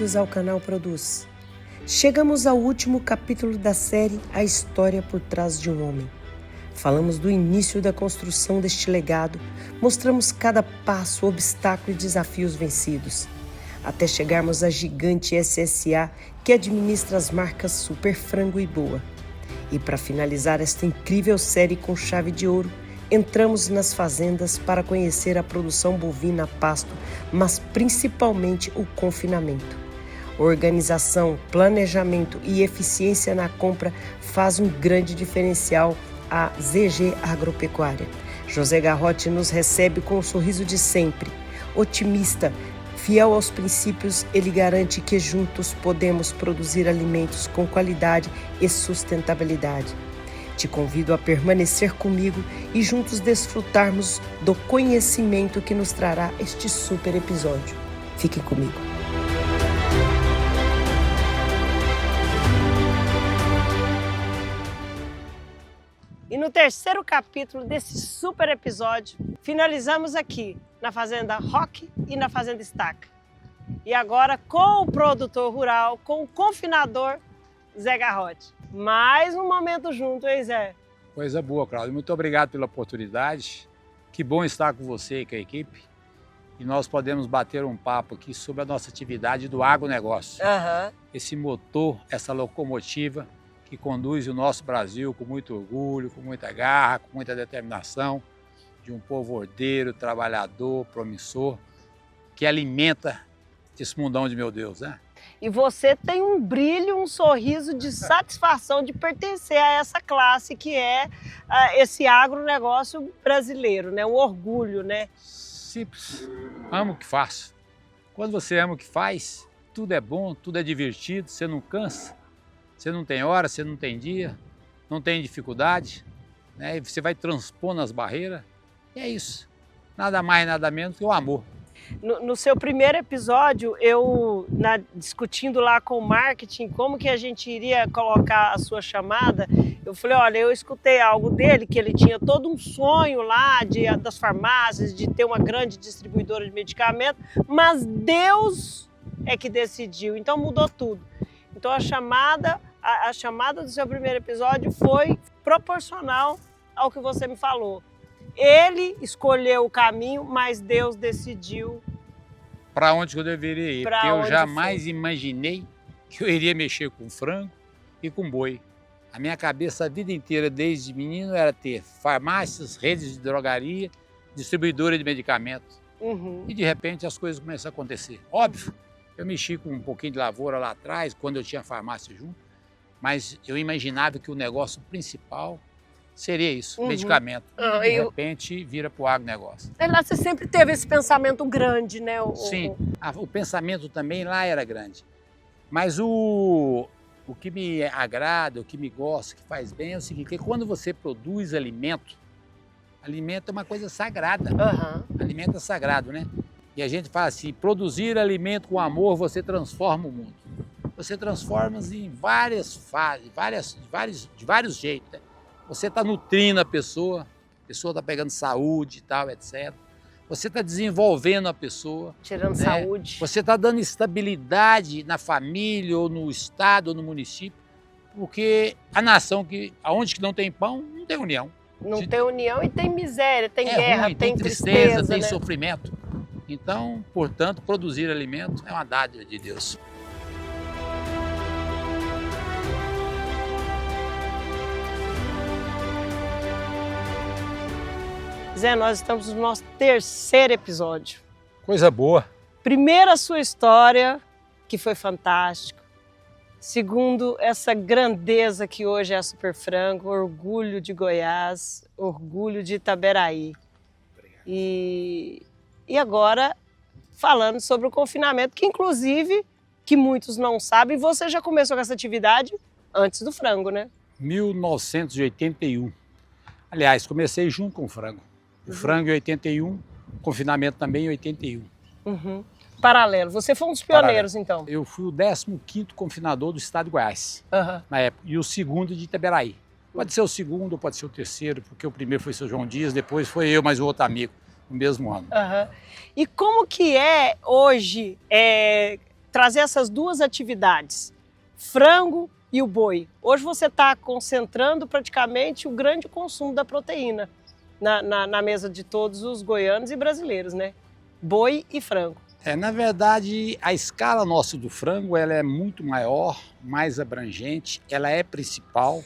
bem-vindos ao canal Produz. Chegamos ao último capítulo da série A História por Trás de um Homem. Falamos do início da construção deste legado, mostramos cada passo, obstáculo e desafios vencidos, até chegarmos à gigante SSA que administra as marcas Super Frango e Boa. E para finalizar esta incrível série com chave de ouro, entramos nas fazendas para conhecer a produção bovina a pasto, mas principalmente o confinamento. Organização, planejamento e eficiência na compra faz um grande diferencial à ZG Agropecuária. José Garrote nos recebe com o sorriso de sempre. Otimista, fiel aos princípios, ele garante que juntos podemos produzir alimentos com qualidade e sustentabilidade. Te convido a permanecer comigo e juntos desfrutarmos do conhecimento que nos trará este super episódio. Fiquem comigo. E no terceiro capítulo desse super episódio, finalizamos aqui na Fazenda Roque e na Fazenda Estaca. E agora com o produtor rural, com o confinador Zé Garrote. Mais um momento junto, hein, Zé? Coisa boa, Cláudio. Muito obrigado pela oportunidade. Que bom estar com você e com a equipe. E nós podemos bater um papo aqui sobre a nossa atividade do agronegócio. Esse motor, essa locomotiva que conduz o nosso Brasil com muito orgulho, com muita garra, com muita determinação, de um povo ordeiro, trabalhador, promissor, que alimenta esse mundão de meu Deus, né? E você tem um brilho, um sorriso de satisfação de pertencer a essa classe que é esse agronegócio brasileiro, né? Um orgulho, né? Simples. Amo o que faço. Quando você ama o que faz, tudo é bom, tudo é divertido, você não cansa, você não tem hora, você não tem dia, não tem dificuldade, né? E você vai transpondo as barreiras, e é isso. Nada mais, nada menos que o amor. No seu primeiro episódio, discutindo lá com o marketing como que a gente iria colocar a sua chamada, eu falei, olha, eu escutei algo dele, que ele tinha todo um sonho lá das farmácias, de ter uma grande distribuidora de medicamentos, mas Deus é que decidiu, então mudou tudo. Então a chamada do seu primeiro episódio foi proporcional ao que você me falou. Ele escolheu o caminho, mas Deus decidiu para onde eu deveria ir. Porque eu jamais imaginei que eu iria mexer com frango e com boi. A minha cabeça a vida inteira, desde menino, era ter farmácias, redes de drogaria, distribuidora de medicamentos. E de repente as coisas começaram a acontecer. Óbvio, eu mexi com um pouquinho de lavoura lá atrás, quando eu tinha farmácia junto, mas eu imaginava que o negócio principal seria isso, medicamento. De repente, vira para o agronegócio. Lá você sempre teve esse pensamento grande, né? Sim, o pensamento também lá era grande. Mas o que me agrada, o que me gosta, que faz bem é o seguinte, que quando você produz alimento é uma coisa sagrada. Alimento é sagrado, né? E a gente fala assim, produzir alimento com amor, você transforma o mundo. Você transforma em várias fases, de vários jeitos, né? Você está nutrindo a pessoa está pegando saúde e tal, etc. Você está desenvolvendo a pessoa. Tirando saúde. Você está dando estabilidade na família, ou no estado, ou no município. Porque a nação, aonde não tem pão, não tem união. Não tem união e tem miséria, tem guerra, ruim, tem tristeza, tem sofrimento. Então, portanto, produzir alimento é uma dádiva de Deus. Zé, nós estamos no nosso terceiro episódio. Coisa boa. Primeiro, a sua história, que foi fantástico. Segundo, essa grandeza que hoje é a Super Frango, orgulho de Goiás, orgulho de Itaberaí. E agora, falando sobre o confinamento, que inclusive, que muitos não sabem, você já começou com essa atividade antes do frango, né? 1981. Aliás, comecei junto com o frango. O frango em 81, confinamento também em 81. Paralelo. Você foi um dos pioneiros, então? Eu fui o 15º confinador do estado de Goiás, na época, e o segundo de Itaberaí. Pode ser o segundo ou pode ser o terceiro, porque o primeiro foi o seu João Dias, depois foi eu mais o outro amigo, no mesmo ano. E como que é hoje trazer essas duas atividades, frango e o boi. Hoje você está concentrando praticamente o grande consumo da proteína na mesa de todos os goianos e brasileiros, né? Boi e frango. Na verdade, a escala nossa do frango ela é muito maior, mais abrangente, ela é principal,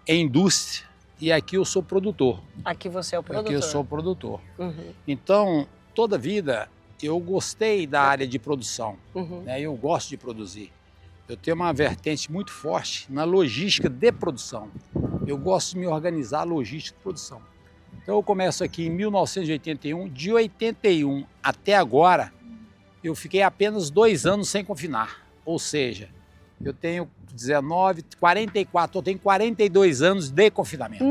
é indústria e aqui eu sou produtor. Aqui você é o produtor. Aqui eu sou o produtor. Uhum. Então, toda a vida eu gostei da área de produção, Uhum. né? Eu gosto de produzir. Eu tenho uma vertente muito forte na logística de produção. Eu gosto de me organizar a logística de produção. Então eu começo aqui em 1981, de 81 até agora, eu fiquei apenas 2 anos sem confinar. Ou seja, eu tenho 44, eu tenho 42 anos de confinamento.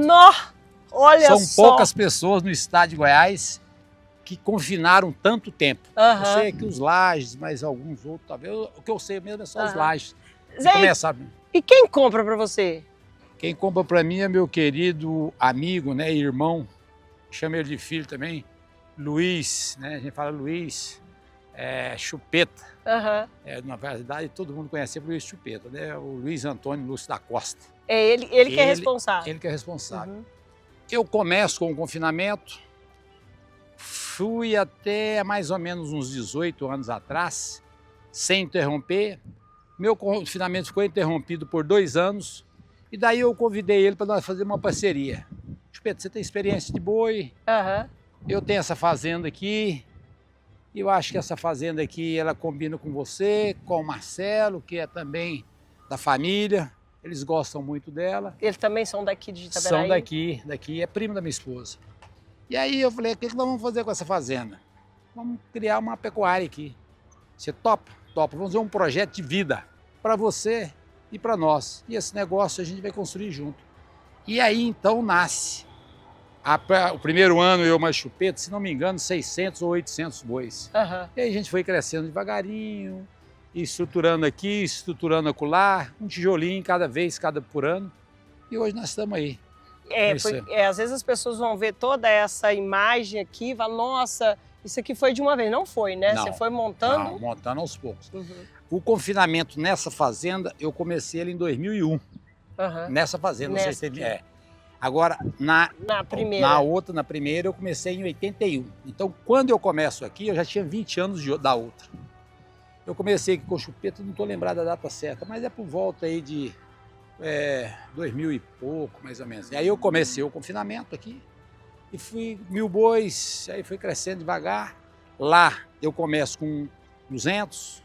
Olha São só! poucas pessoas no estado de Goiás que confinaram tanto tempo. Uhum. Eu sei que os Lages, mas alguns outros, talvez. O que eu sei mesmo é só os Lages. E quem compra para você? Quem compra para mim é meu querido amigo, né, irmão, chama ele de filho também, Luiz, né? A gente fala Luiz Chupeta. Uhum. Na verdade, todo mundo conhece o Luiz Chupeta, né? O Luiz Antônio Lúcio da Costa. É ele que é responsável. Ele que é responsável. Uhum. Eu começo com o confinamento, fui até mais ou menos uns 18 anos atrás, sem interromper. Meu confinamento ficou interrompido por 2 anos e daí eu convidei ele para nós fazer uma parceria. Chupeta, você tem experiência de boi? Uhum. Eu tenho essa fazenda aqui. Eu acho que essa fazenda aqui, ela combina com você, com o Marcelo, que é também da família. Eles gostam muito dela. Eles também são daqui de Itaberaí? São daqui, é primo da minha esposa. E aí eu falei, o que nós vamos fazer com essa fazenda? Vamos criar uma pecuária aqui. Você topa? Topa. Vamos fazer um projeto de vida para você e para nós. E esse negócio a gente vai construir junto. E aí então nasce. O primeiro ano eu mais Chupeta, se não me engano, 600 ou 800 bois. Uhum. E aí a gente foi crescendo devagarinho, estruturando aqui, estruturando acolá, um tijolinho cada vez, por ano. E hoje nós estamos aí. Às vezes as pessoas vão ver toda essa imagem aqui e falam, nossa, isso aqui foi de uma vez. Não foi, né? Não, você foi montando? Não, montando aos poucos. Uhum. O confinamento nessa fazenda, eu comecei ele em 2001. Uhum. Nessa fazenda, Nessa não sei se Agora, na primeira, eu comecei em 81. Então, quando eu começo aqui, eu já tinha 20 anos da outra. Eu comecei aqui com Chupeta, não estou lembrado da data certa, mas é por volta aí de 2000 e pouco, mais ou menos. E aí eu comecei o confinamento aqui e fui 1000 bois, aí foi crescendo devagar. Lá eu começo com 200,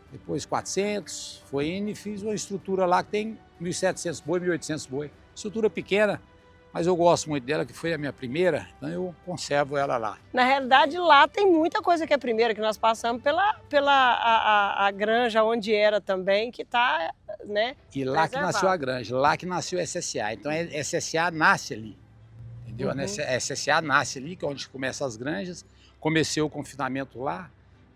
depois 400, foi indo e fiz uma estrutura lá que tem 1.700 boi, 1.800 boi. Estrutura pequena, mas eu gosto muito dela, que foi a minha primeira, então eu conservo ela lá. Na realidade, lá tem muita coisa que é primeira, que nós passamos pela granja onde era também, que está, né? E lá que nasceu a granja, lá que nasceu a SSA. Então a SSA nasce ali, entendeu? Uhum. A SSA nasce ali, que é onde começam as granjas. Comecei o confinamento lá,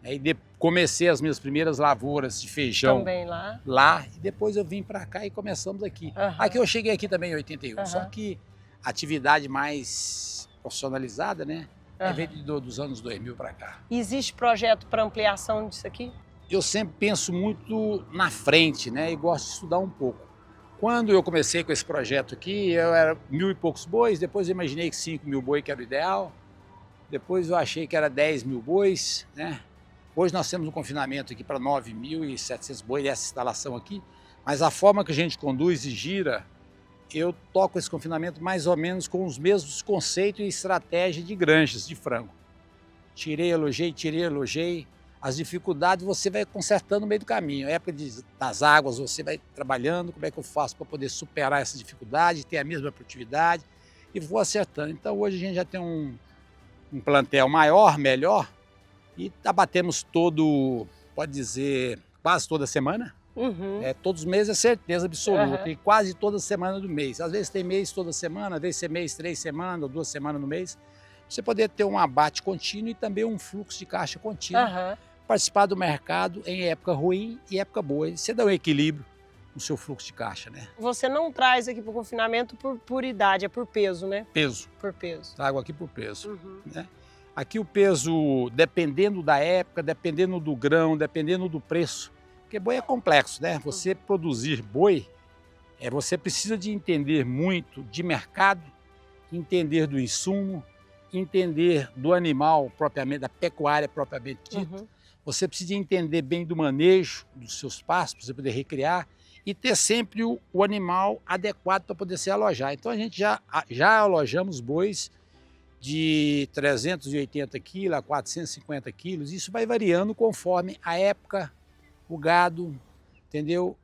aí comecei as minhas primeiras lavouras de feijão também lá, e depois eu vim para cá e começamos aqui. Uhum. Aqui eu cheguei aqui também em 81, uhum. Só que a atividade mais profissionalizada, né, veio dos anos 2000 para cá. Existe projeto para ampliação disso aqui? Eu sempre penso muito na frente, né, e gosto de estudar um pouco. Quando eu comecei com esse projeto aqui, eu era 1000 e poucos bois, depois eu imaginei que 5.000 bois que era o ideal, depois eu achei que era 10.000 bois, né? Hoje nós temos um confinamento aqui para 9.700 bois dessa instalação aqui, mas a forma que a gente conduz e gira, eu toco esse confinamento mais ou menos com os mesmos conceitos e estratégia de granjas de frango. Tirei, elogiei. As dificuldades você vai consertando no meio do caminho. A época das águas você vai trabalhando, como é que eu faço para poder superar essa dificuldade, ter a mesma produtividade e vou acertando. Então hoje a gente já tem um plantel maior, melhor, e abatemos pode dizer, quase toda semana. Uhum. Todos os meses é certeza absoluta, e quase toda semana do mês. Às vezes tem mês toda semana, às vezes tem mês 3 semanas ou 2 semanas no mês. Você poder ter um abate contínuo e também um fluxo de caixa contínuo. Participar do mercado em época ruim e época boa. Você dá um equilíbrio no seu fluxo de caixa, né? Você não traz aqui para o confinamento por idade, é por peso, né? Peso. Por peso. Trago aqui por peso. Né? Aqui o peso, dependendo da época, dependendo do grão, dependendo do preço, porque boi é complexo, né? Você produzir boi, você precisa de entender muito de mercado, entender do insumo, entender do animal propriamente, da pecuária propriamente dita. Você precisa entender bem do manejo dos seus pastos, para você poder recriar, e ter sempre o animal adequado para poder se alojar. Então a gente já alojamos bois de 380 quilos a 450 quilos, isso vai variando conforme a época, o gado, entendeu?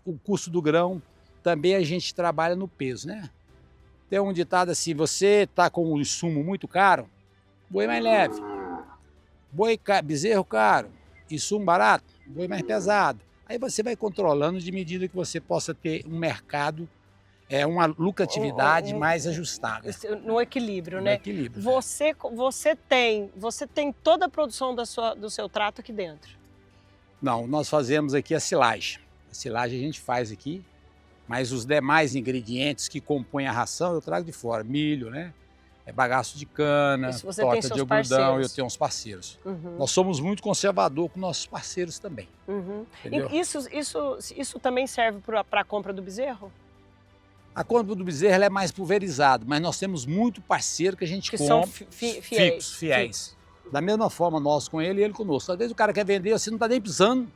O custo do grão, também a gente trabalha no peso, né? Tem um ditado assim, você está com o insumo muito caro, boi mais leve. Bezerro caro, insumo barato, boi mais pesado. Aí você vai controlando de medida que você possa ter um mercado, uma lucratividade mais ajustada. No equilíbrio, né? No equilíbrio. Você tem toda a produção do seu trato aqui dentro? Não, nós fazemos aqui a silagem. A silagem a gente faz aqui, mas os demais ingredientes que compõem a ração eu trago de fora. Milho, né? Bagaço de cana, torta de algodão, eu tenho uns parceiros. Nós somos muito conservadores com nossos parceiros também. Isso também serve para a compra do bezerro? A compra do bezerro é mais pulverizada, mas nós temos muito parceiro que a gente compra. São fiéis. Da mesma forma, nós com ele e ele conosco. Às vezes o cara quer vender, você não está nem precisando,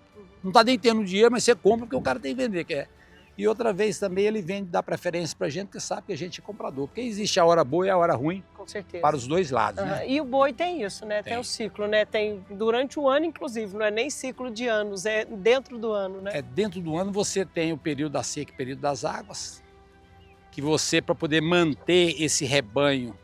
não está nem tendo dinheiro, mas você compra porque o cara tem que vender, quer. E outra vez também ele vem dar preferência para a gente, porque sabe que a gente é comprador. Porque existe a hora boa e a hora ruim. Com certeza. Para os dois lados, né? E o boi tem isso, né? Tem o ciclo, né? Tem durante o ano, inclusive, não é nem ciclo de anos, é dentro do ano, né? Dentro do ano você tem o período da seca e o período das águas, que você, para poder manter esse rebanho,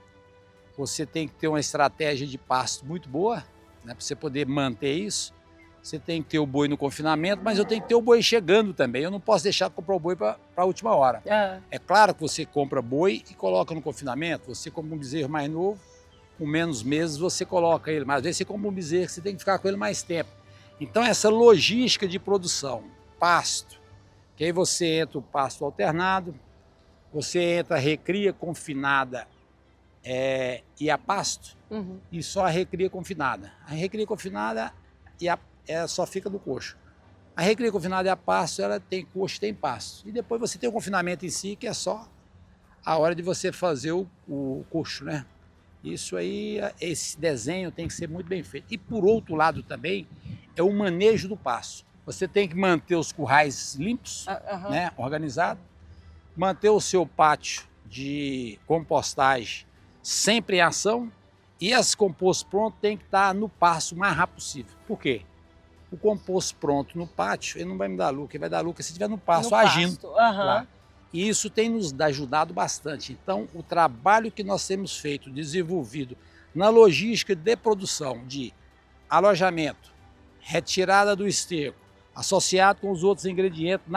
você tem que ter uma estratégia de pasto muito boa, né? Para você poder manter isso. Você tem que ter o boi no confinamento, mas eu tenho que ter o boi chegando também. Eu não posso deixar de comprar o boi para a última hora. É claro que você compra boi e coloca no confinamento. Você compra um bezerro mais novo, com menos meses você coloca ele. Mas às vezes você compra um bezerro que você tem que ficar com ele mais tempo. Então essa logística de produção, pasto, que aí você entra o pasto alternado, você entra a recria confinada e a pasto, e só a recria confinada. A recria confinada só fica no coxo. A recria confinada e a pasto, ela tem coxo e tem pasto. E depois você tem o confinamento em si, que é só a hora de você fazer o coxo, né? Isso aí, esse desenho tem que ser muito bem feito. E por outro lado também, é o manejo do pasto. Você tem que manter os currais limpos, né? Organizados, manter o seu pátio de compostagem sempre em ação, e esse composto pronto tem que estar no pasto o mais rápido possível. Por quê? O composto pronto no pátio, ele não vai me dar lucro, ele vai dar lucro se estiver no pasto agindo. Lá. E isso tem nos ajudado bastante. Então, o trabalho que nós temos feito, desenvolvido na logística de produção, de alojamento, retirada do esterco, associado com os outros ingredientes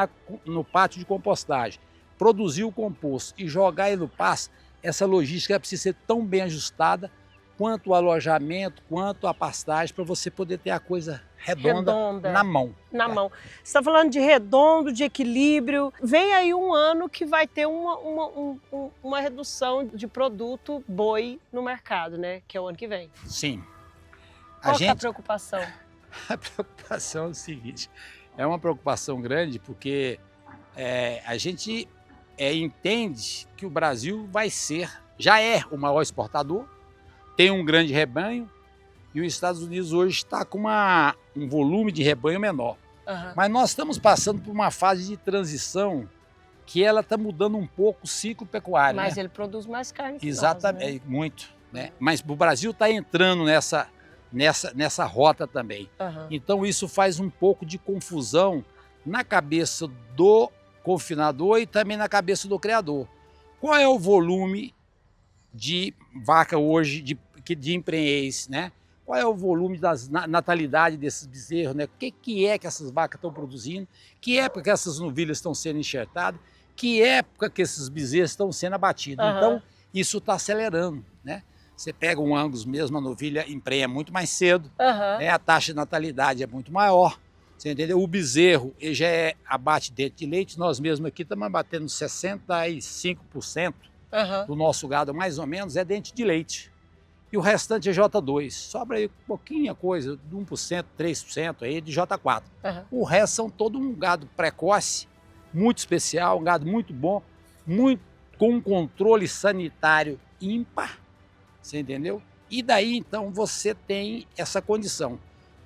no pátio de compostagem, produzir o composto e jogar ele no pasto, essa logística precisa ser tão bem ajustada quanto o alojamento, quanto a pastagem, para você poder ter a coisa redonda. Na mão. Na mão. Você está falando de redondo, de equilíbrio. Vem aí um ano que vai ter uma redução de produto boi no mercado, né? Que é o ano que vem. Sim. Qual é a preocupação? A preocupação é o seguinte, é uma preocupação grande porque a gente entende que o Brasil já é o maior exportador, tem um grande rebanho, e os Estados Unidos hoje está com um volume de rebanho menor. Mas nós estamos passando por uma fase de transição que ela está mudando um pouco o ciclo pecuário. Mas né? Ele produz mais carne que exatamente, nós, né? Muito. Né? Mas o Brasil está entrando nessa rota também. Então isso faz um pouco de confusão na cabeça do confinador e também na cabeça do criador. Qual é o volume de vaca hoje, de emprenhez, né? Qual é o volume da natalidade desses bezerros, né? O que é que essas vacas estão produzindo? Que época que essas novilhas estão sendo enxertadas? Que época que esses bezerros estão sendo abatidos? Então, isso está acelerando, né? Você pega um Angus mesmo, a novilha emprenha muito mais cedo, né? A taxa de natalidade é muito maior, você entendeu? O bezerro, ele já abate dente de leite, nós mesmos aqui estamos abatendo 65% do nosso gado, mais ou menos, é dente de leite. e o restante é J2. Sobra aí pouquinha coisa, de 1%, 3% aí de J4. O resto são todo um gado precoce, muito especial, um gado muito bom, com um controle sanitário ímpar, você entendeu? E daí então você tem essa condição.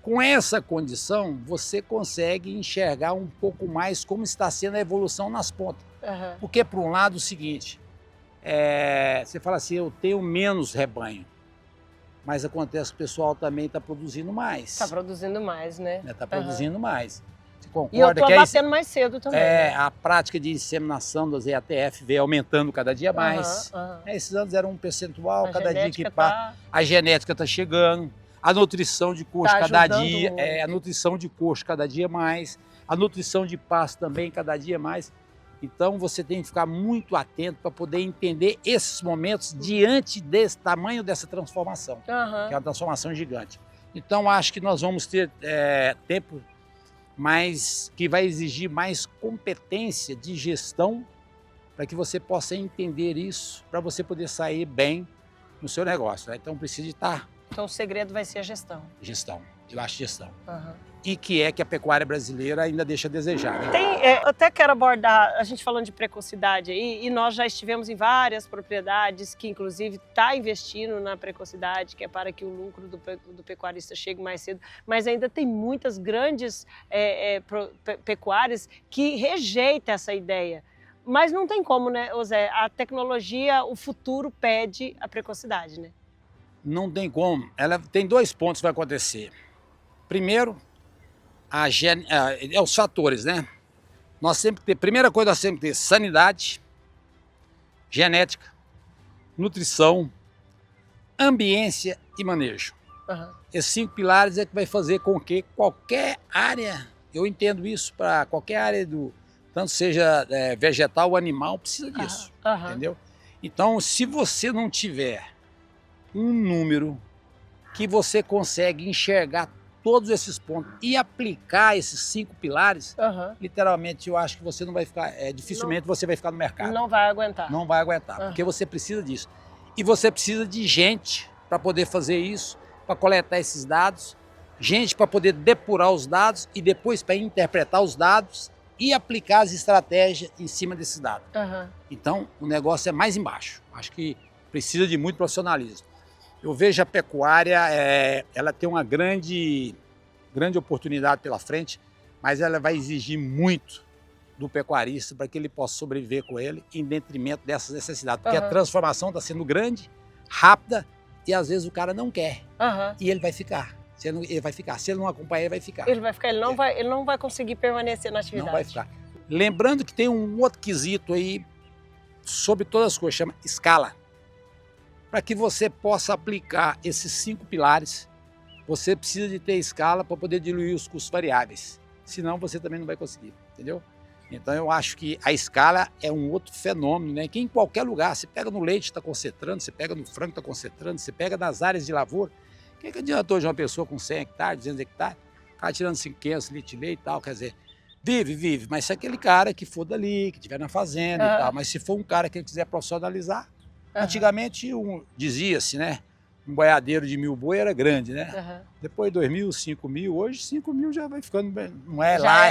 Com essa condição, você consegue enxergar um pouco mais como está sendo a evolução nas pontas. Porque, por um lado, é o seguinte, você fala assim, eu tenho menos rebanho, mas acontece que o pessoal também está produzindo mais. Está produzindo mais, né? Está produzindo mais. Você concorda? E eu estou abatendo mais cedo também. Né? A prática de inseminação das EATF veio aumentando cada dia mais. Esses anos eram um percentual, cada dia que passa. A genética está chegando. A nutrição de coxo cada dia, a nutrição de coxo cada dia mais, a nutrição de pasto também cada dia mais. Então você tem que ficar muito atento para poder entender esses momentos diante desse tamanho dessa transformação, que é uma transformação gigante. Então acho que nós vamos ter tempo que vai exigir mais competência de gestão para que você possa entender isso, para você poder sair bem no seu negócio. Né? Então precisa estar. Então o segredo vai ser a gestão. Gestão, eu acho gestão. E que a pecuária brasileira ainda deixa a desejar. Né? Eu até quero abordar, a gente falando de precocidade aí, e nós já estivemos em várias propriedades que inclusive está investindo na precocidade, que é para que o lucro do pecuarista chegue mais cedo, mas ainda tem muitas grandes pecuárias que rejeitam essa ideia. Mas não tem como, né, Zé? A tecnologia, o futuro pede a precocidade, né? Não tem como. Ela tem 2 pontos que vai acontecer. Primeiro, os fatores, né? Primeira coisa, nós temos que ter sanidade, genética, nutrição, ambiência e manejo. Esses 5 pilares é que vai fazer com que qualquer área, eu entendo isso para qualquer área tanto seja vegetal ou animal, precisa disso, entendeu? Então, se você não tiver um número que você consegue enxergar todos esses pontos e aplicar esses 5 pilares, literalmente eu acho que você não vai ficar, dificilmente você vai ficar no mercado. Não vai aguentar. Não vai aguentar, porque você precisa disso. E você precisa de gente para poder fazer isso, para coletar esses dados, gente para poder depurar os dados e depois para interpretar os dados e aplicar as estratégias em cima desses dados. Então, o negócio é mais embaixo. Acho que precisa de muito profissionalismo. Eu vejo a pecuária, ela tem uma grande oportunidade pela frente, mas ela vai exigir muito do pecuarista para que ele possa sobreviver com ele em detrimento dessas necessidades. Porque a transformação está sendo grande, rápida e às vezes o cara não quer. E ele vai ficar. Se ele não acompanhar, ele vai ficar. Ele não vai conseguir permanecer na atividade. Não vai ficar. Lembrando que tem um outro quesito aí sobre todas as coisas, chama escala. Para que você possa aplicar esses 5 pilares, você precisa de ter escala para poder diluir os custos variáveis. Senão você também não vai conseguir, entendeu? Então eu acho que a escala é um outro fenômeno, né? Que em qualquer lugar, você pega no leite, está concentrando, você pega no frango, está concentrando, você pega nas áreas de lavoura. O que adiantou de uma pessoa com 100 hectares, 200 hectares, ficar tirando 500 litros de leite e tal, quer dizer, vive, mas se é aquele cara que for dali, que estiver na fazenda e tal, mas se for um cara que ele quiser profissionalizar, antigamente dizia-se, né? Um boiadeiro de 1000 boi era grande, né? Depois 2000, 5000, hoje 5000 já vai ficando, não é lá.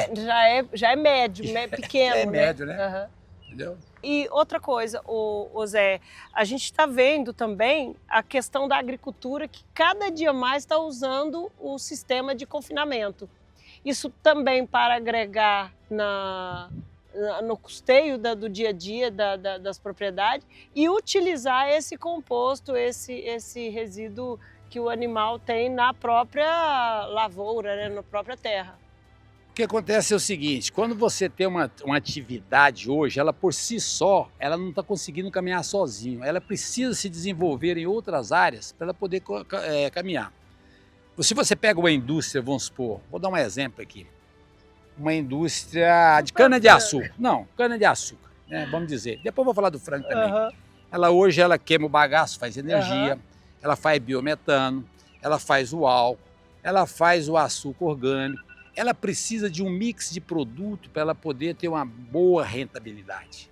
Já é médio, pequeno, é médio, né? Entendeu? E outra coisa, o Zé, a gente está vendo também a questão da agricultura que cada dia mais está usando o sistema de confinamento. Isso também para agregar no custeio do dia a dia das propriedades e utilizar esse composto, esse resíduo que o animal tem na própria lavoura, né, na própria terra. O que acontece é o seguinte, quando você tem uma atividade hoje, ela por si só, ela não está conseguindo caminhar sozinho, ela precisa se desenvolver em outras áreas para ela poder caminhar. Se você pega uma indústria, vamos supor, vou dar um exemplo aqui, uma indústria de cana-de-açúcar. Não, cana-de-açúcar, né, vamos dizer. Depois eu vou falar do frango também. Hoje ela queima o bagaço, faz energia, ela faz biometano, ela faz o álcool, ela faz o açúcar orgânico. Ela precisa de um mix de produto para ela poder ter uma boa rentabilidade.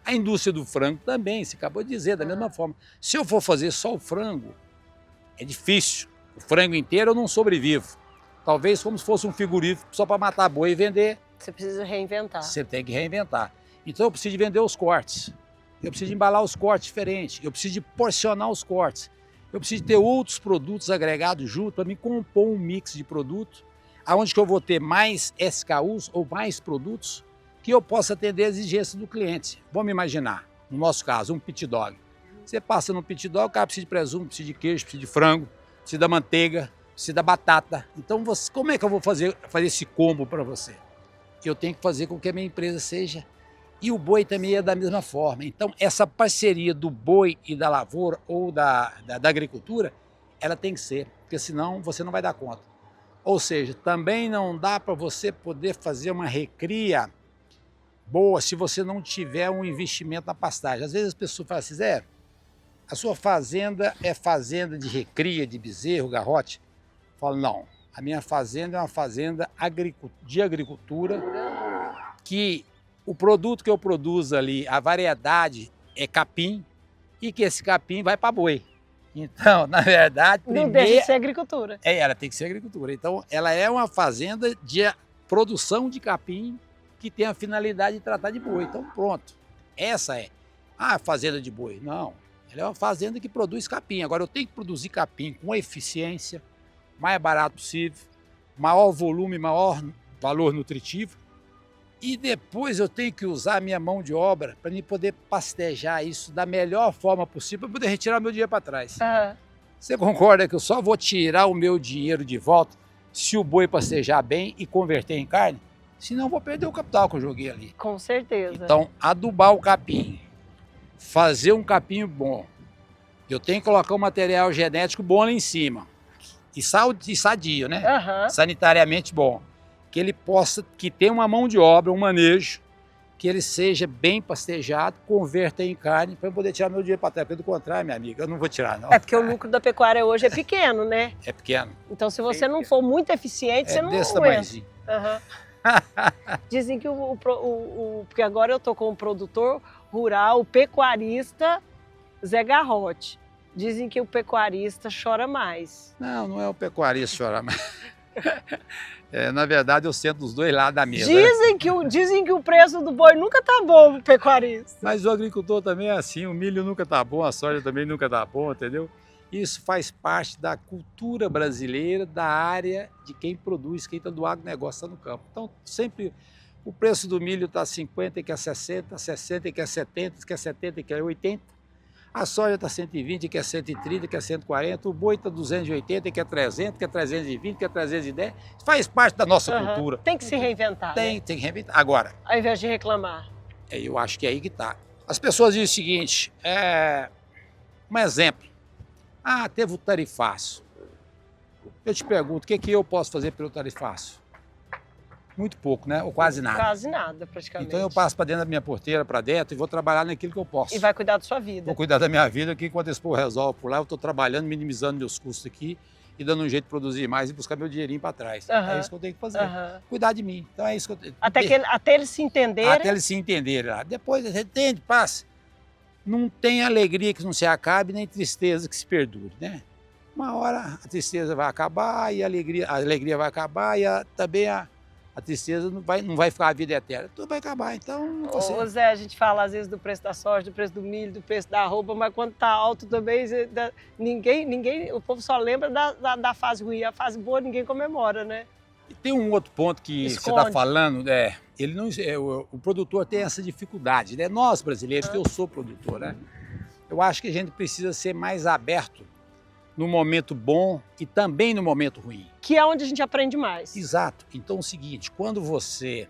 A indústria do frango também, você acabou de dizer, da mesma forma. Se eu for fazer só o frango, É difícil. O frango inteiro eu não sobrevivo. Talvez como se fosse um frigorífico só para matar boi e vender. Você precisa reinventar. Você tem que reinventar. Então eu preciso de vender os cortes. Eu preciso de embalar os cortes diferentes. Eu preciso de porcionar os cortes. Eu preciso de ter outros produtos agregados junto para me compor um mix de produto, aonde que eu vou ter mais SKUs ou mais produtos que eu possa atender a exigência do cliente. Vamos imaginar, no nosso caso, um pit dog. Você passa no pit dog, o cara precisa de presunto, precisa de queijo, precisa de frango, precisa da manteiga, precisa da batata. Então, como é que eu vou fazer esse combo para você? Eu tenho que fazer com que a minha empresa seja. E o boi também é da mesma forma. Então, essa parceria do boi e da lavoura ou da agricultura, ela tem que ser, porque senão você não vai dar conta. Ou seja, também não dá para você poder fazer uma recria boa se você não tiver um investimento na pastagem. Às vezes as pessoas falam assim, Zé, a sua fazenda é fazenda de recria, de bezerro, garrote? Eu falo, não, a minha fazenda é uma fazenda de agricultura que o produto que eu produzo ali, a variedade é capim e que esse capim vai para boi. Então, na verdade, não deixa de ser agricultura. Ela tem que ser agricultura. Então, ela é uma fazenda de produção de capim que tem a finalidade de tratar de boi. Então, pronto. Essa é a fazenda de boi. Não, ela é uma fazenda que produz capim. Agora, eu tenho que produzir capim com eficiência, mais barato possível, maior volume, maior valor nutritivo. E depois eu tenho que usar a minha mão de obra para me poder pastejar isso da melhor forma possível para poder retirar o meu dinheiro para trás. Você concorda que eu só vou tirar o meu dinheiro de volta se o boi pastejar bem e converter em carne? Senão eu vou perder o capital que eu joguei ali. Com certeza. Então, adubar o capim, fazer um capim bom, eu tenho que colocar um material genético bom lá em cima. E sadio, né? Sanitariamente bom. Que ele possa, que tenha uma mão de obra, um manejo, que ele seja bem pastejado, converta em carne, para eu poder tirar meu dinheiro para trás. Pelo contrário, minha amiga, eu não vou tirar, não. É porque o lucro da pecuária hoje é pequeno, né? É pequeno. Então, se você não for muito eficiente, você não desse aguenta. tamanhozinho. Dizem que porque agora eu tô com um produtor rural, o pecuarista Zé Garrote. Dizem que o pecuarista chora mais. Não, não é o pecuarista chorar mais. Na verdade, eu sento dos dois lados da mesa. Dizem que o preço do boi nunca tá bom pro pecuarista. Mas o agricultor também é assim, o milho nunca tá bom, a soja também nunca tá bom, entendeu? Isso faz parte da cultura brasileira, da área de quem produz, quem está do agronegócio, está no campo. Então, sempre o preço do milho está 50 e quer 60, 60 e quer 70, quer 70 e quer 80. A soja está 120, quer 130, quer 140, o boi está 280, quer 300, quer 320, quer 310. Isso faz parte da nossa cultura. Tem que se reinventar. Tem que reinventar. Agora, ao invés de reclamar. Eu acho que é aí que está. As pessoas dizem o seguinte, um exemplo. Teve o tarifaço. Eu te pergunto, o que eu posso fazer pelo tarifaço? Muito pouco, né? Ou quase nada. Quase nada, praticamente. Então eu passo para dentro da minha porteira, para dentro, e vou trabalhar naquilo que eu posso. E vai cuidar da sua vida. Vou cuidar da minha vida, que enquanto esse povo resolve por lá, eu estou trabalhando, minimizando meus custos aqui e dando um jeito de produzir mais e buscar meu dinheirinho para trás. É isso que eu tenho que fazer. Cuidar de mim. Então é isso que eu tenho. Até eles se entenderem. Até eles se entenderem. Depois, você entende, passa. Não tem alegria que não se acabe, nem tristeza que se perdure, né? Uma hora a tristeza vai acabar e a alegria vai acabar e também a tristeza não vai ficar a vida eterna. Tudo vai acabar, então... Ô Zé, a gente fala às vezes do preço da soja, do preço do milho, do preço da roupa, mas quando tá alto também, o povo só lembra da fase ruim. A fase boa ninguém comemora, né? E tem um outro ponto que você está falando, o produtor tem essa dificuldade, né? Nós brasileiros, que eu sou produtor, né? Eu acho que a gente precisa ser mais aberto no momento bom e também no momento ruim. Que é onde a gente aprende mais. Exato. Então é o seguinte, quando você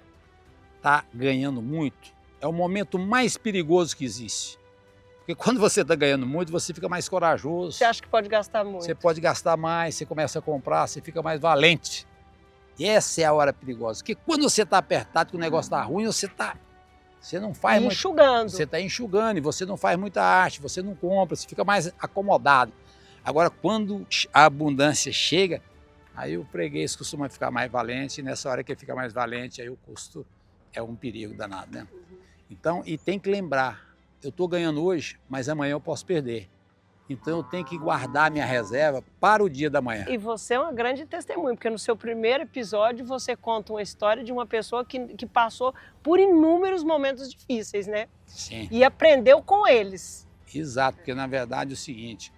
está ganhando muito, é o momento mais perigoso que existe. Porque quando você está ganhando muito, você fica mais corajoso. Você acha que pode gastar muito. Você pode gastar mais, você começa a comprar, você fica mais valente. E essa é a hora perigosa. Porque quando você está apertado, que o negócio está ruim, você não faz muito. Enxugando. Você está enxugando e você não faz muita arte, você não compra, você fica mais acomodado. Agora, quando a abundância chega, aí o freguês costuma ficar mais valente, e nessa hora que ele fica mais valente, aí o custo é um perigo danado, né? Então, e tem que lembrar, eu estou ganhando hoje, mas amanhã eu posso perder. Então eu tenho que guardar minha reserva para o dia da manhã. E você é uma grande testemunha, porque no seu primeiro episódio você conta uma história de uma pessoa que passou por inúmeros momentos difíceis, né? Sim. E aprendeu com eles. Exato, porque na verdade é o seguinte,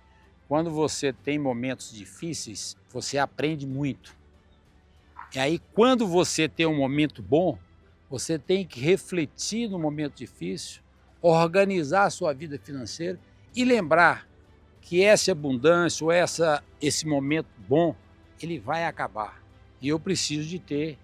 quando você tem momentos difíceis, você aprende muito. E aí quando você tem um momento bom, você tem que refletir no momento difícil, organizar a sua vida financeira e lembrar que essa abundância ou esse momento bom, ele vai acabar. E eu preciso de ter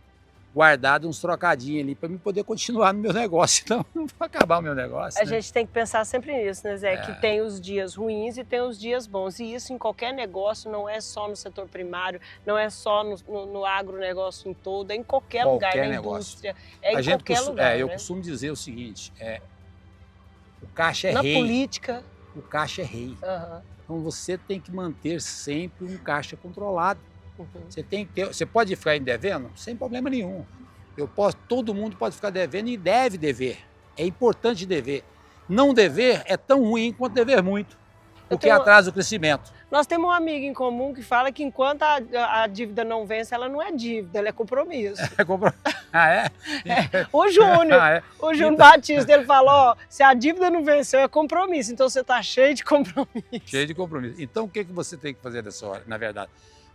guardado uns trocadinhos ali para mim poder continuar no meu negócio, senão não vai acabar o meu negócio. A gente tem que pensar sempre nisso, né, Zé? É. Que tem os dias ruins e tem os dias bons. E isso em qualquer negócio, não é só no setor primário, não é só no agronegócio em todo, é em qualquer lugar, na indústria, é em qualquer lugar. Eu né? costumo dizer o seguinte, o caixa é Na rei. política. O caixa é rei. Aham. Então você tem que manter sempre um caixa controlado. Uhum. Você pode ficar devendo sem problema nenhum. Todo mundo pode ficar devendo e deve dever. É importante dever. Não dever é tão ruim quanto dever muito, porque atrasa o crescimento. Nós temos uma amiga em comum que fala que enquanto a dívida não vence, ela não é dívida, ela é compromisso. Ah, é? O Júnior, Ah, é? o Júnior Batista, ele falou, ó, se a dívida não venceu, é compromisso. Então você está cheio de compromisso. Cheio de compromisso. Então o que você tem que fazer nessa hora, na verdade?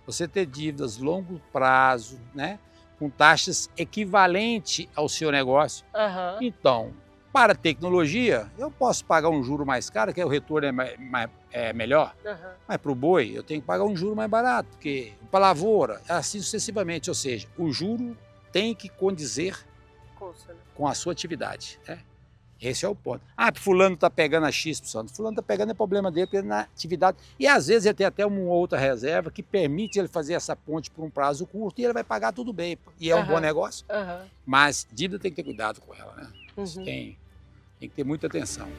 Você ter dívidas longo prazo, né? Com taxas equivalentes ao seu negócio. Aham. Então, para a tecnologia, eu posso pagar um juro mais caro, que o retorno é melhor, Aham. mas para o boi eu tenho que pagar um juro mais barato, porque para a lavoura, assim sucessivamente, ou seja, o juro tem que condizer com a sua atividade. Né? Esse é o ponto. Ah, fulano está pegando a X%. Fulano está pegando é problema dele, porque ele na atividade. E às vezes ele tem até uma outra reserva que permite ele fazer essa ponte por um prazo curto e ele vai pagar tudo bem. E é um bom negócio. Aham. Mas dívida tem que ter cuidado com ela, né? Uhum. Tem que ter muita atenção.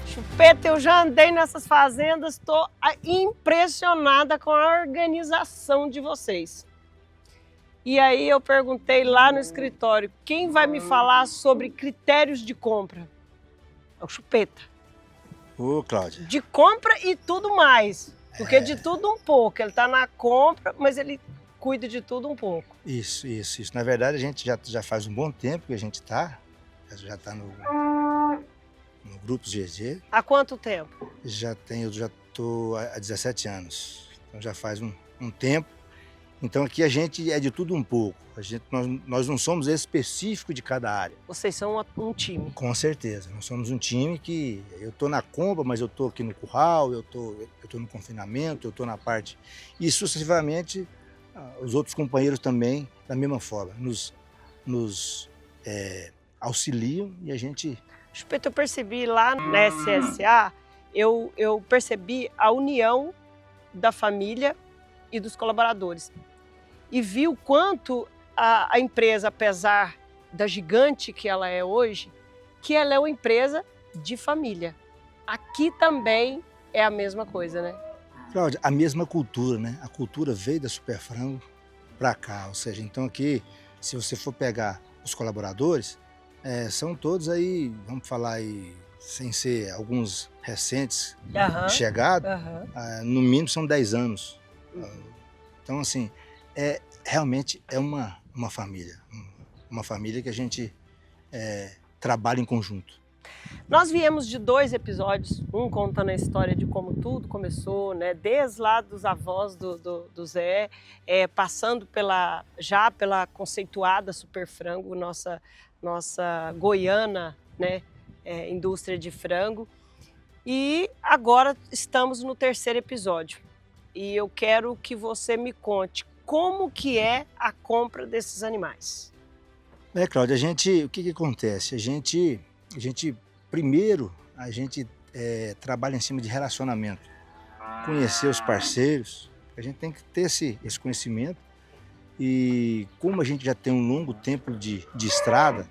Chupeta, eu já andei nessas fazendas, estou impressionada com a organização de vocês. E aí eu perguntei lá no escritório, quem vai me falar sobre critérios de compra? É o Chupeta. Ô, Cláudia. De compra e tudo mais. Porque de tudo um pouco. Ele está na compra, mas ele cuida de tudo um pouco. Isso. Na verdade, a gente já faz um bom tempo que a gente já está no Grupo GG. Há quanto tempo? Eu já estou há 17 anos. Então já faz um tempo. Então aqui a gente é de tudo um pouco. Nós não somos específicos de cada área. Vocês são um time. Com certeza. Nós somos um time que eu estou na compra, mas eu estou aqui no curral, eu tô no confinamento, eu estou na parte... E sucessivamente os outros companheiros também, da mesma forma, nos auxiliam e a gente... Chupeta, eu percebi lá na SSA, eu percebi a união da família e dos colaboradores. E vi o quanto a empresa, apesar da gigante que ela é hoje, que ela é uma empresa de família. Aqui também é a mesma coisa, né? Cláudia, a mesma cultura, né? A cultura veio da Superfrango para cá, ou seja, então aqui, se você for pegar os colaboradores, são todos aí, vamos falar aí, sem ser alguns recentes chegados, no mínimo são 10 anos. Então, assim, realmente é uma família que a gente trabalha em conjunto. Nós viemos de 2 episódios, um contando a história de como tudo começou, né? Desde lá dos avós do Zé, passando pela conceituada Superfrango, nossa goiana, né? Indústria de frango. E agora estamos no 3º episódio. E eu quero que você me conte como que é a compra desses animais. Cláudia, o que acontece? A gente primeiro, trabalha em cima de relacionamento. Conhecer os parceiros, a gente tem que ter esse conhecimento. E como a gente já tem um longo tempo de estrada,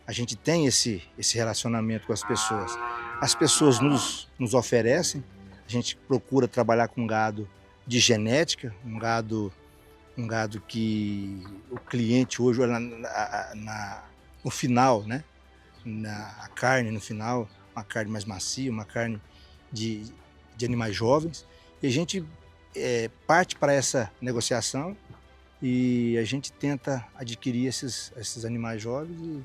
a gente tem esse relacionamento com as pessoas. As pessoas nos oferecem, a gente procura trabalhar com gado de genética, um gado um gado que o cliente hoje olha no final, né? A carne no final, uma carne mais macia, uma carne de animais jovens. E a gente parte para essa negociação e a gente tenta adquirir esses animais jovens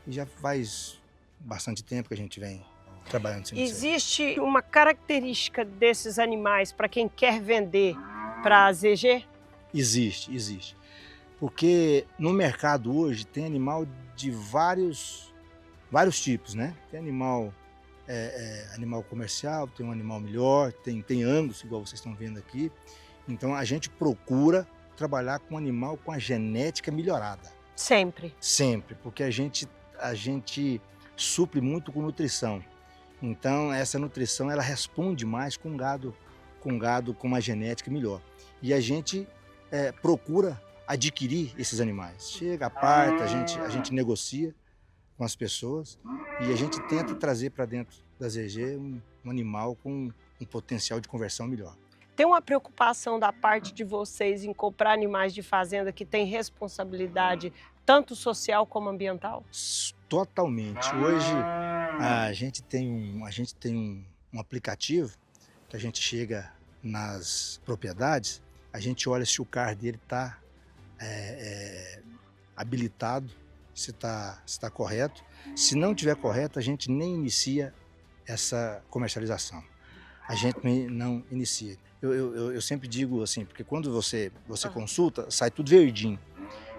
e já faz bastante tempo que a gente vem trabalhando nisso. Existe uma característica desses animais para quem quer vender para a ZG? Existe. Porque no mercado hoje tem animal de vários tipos, né? Tem animal comercial, tem um animal melhor, tem Angus, igual vocês estão vendo aqui. Então a gente procura trabalhar com animal com a genética melhorada. Sempre, porque a gente supre muito com nutrição. Então essa nutrição ela responde mais com gado com uma genética melhor. E a gente procura adquirir esses animais. Chega, aparta, a gente negocia com as pessoas e a gente tenta trazer para dentro da ZG um animal com um potencial de conversão melhor. Tem uma preocupação da parte de vocês em comprar animais de fazenda que tem responsabilidade tanto social como ambiental? Totalmente. Hoje a gente tem um aplicativo que a gente chega nas propriedades, a gente olha se o CAR dele está habilitado, se está correto. Se não estiver correto, a gente nem inicia essa comercialização. A gente não inicia. Eu sempre digo assim, porque quando você consulta, sai tudo verdinho.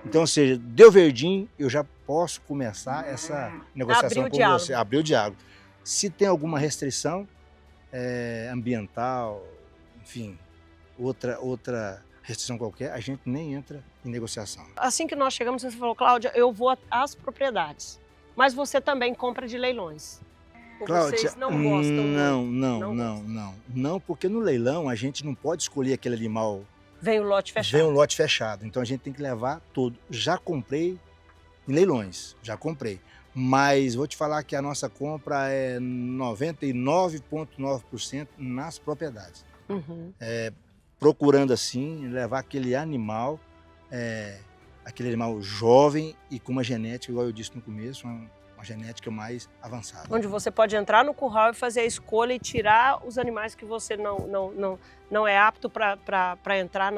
Então, ou seja, deu verdinho, eu já posso começar essa negociação com você. Abrir o diálogo. Se tem alguma restrição ambiental, enfim, outra restrição qualquer, a gente nem entra em negociação. Assim que nós chegamos, você falou, Cláudia, eu vou às propriedades, mas você também compra de leilões. Ou Cláudia, vocês não gostam? Não, porque no leilão a gente não pode escolher aquele animal. Vem o lote fechado. Vem um lote fechado, então a gente tem que levar todo. Já comprei em leilões, mas vou te falar que a nossa compra é 99,9% nas propriedades. Uhum. Procurando assim levar aquele animal jovem e com uma genética, igual eu disse no começo, uma genética mais avançada. Onde você pode entrar no curral e fazer a escolha e tirar os animais que você não é apto para entrar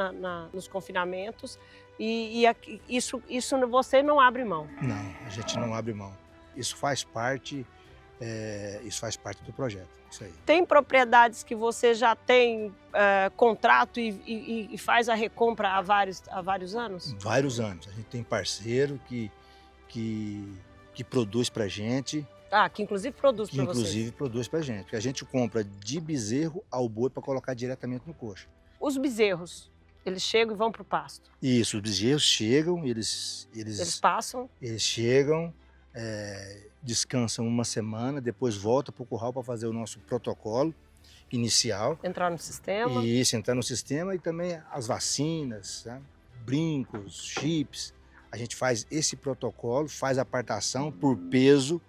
nos confinamentos e isso você não abre mão. Não, a gente não abre mão. Isso faz parte do projeto. Isso aí. Tem propriedades que você já tem contrato e faz a recompra há vários anos? Vários anos. A gente tem parceiro que produz pra gente. Que inclusive produz para vocês. Inclusive produz pra gente. Porque a gente compra de bezerro ao boi para colocar diretamente no coxo. Os bezerros, eles chegam e vão pro pasto? Isso, os bezerros chegam, eles passam? Eles chegam, descansam uma semana, depois voltam pro curral para fazer o nosso protocolo inicial. Entrar no sistema? Isso, entrar no sistema e também as vacinas, né? Brincos, chips. A gente faz esse protocolo, faz a apartação por peso,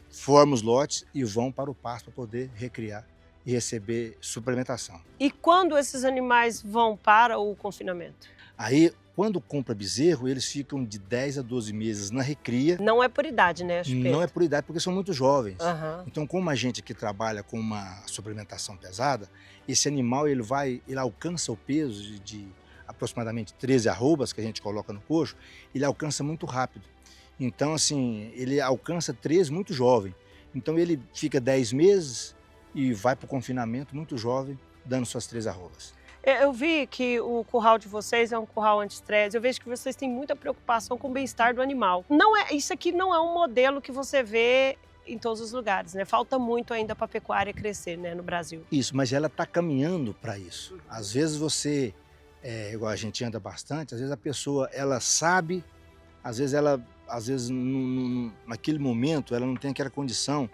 forma os lotes e vão para o pasto para poder recriar e receber suplementação. E quando esses animais vão para o confinamento? Aí, quando compra bezerro, eles ficam de 10 a 12 meses na recria. Não é por idade, né, Chupeta? Não é por idade, porque são muito jovens. Uhum. Então, como a gente aqui trabalha com uma suplementação pesada, esse animal ele alcança o peso de aproximadamente 13 arrobas que a gente coloca no coxo, ele alcança muito rápido. Então, assim, ele alcança 13 muito jovem. Então, ele fica 10 meses e vai para o confinamento muito jovem, dando suas 13 arrobas. Eu vi que o curral de vocês é um curral anti-estresse. Eu vejo que vocês têm muita preocupação com o bem-estar do animal. Isso aqui não é um modelo que você vê em todos os lugares, né? Falta muito ainda para a pecuária crescer, né, no Brasil. Isso, mas ela está caminhando para isso. Às vezes igual a gente anda bastante, às vezes a pessoa, ela sabe, às vezes naquele momento, ela não tem aquela condição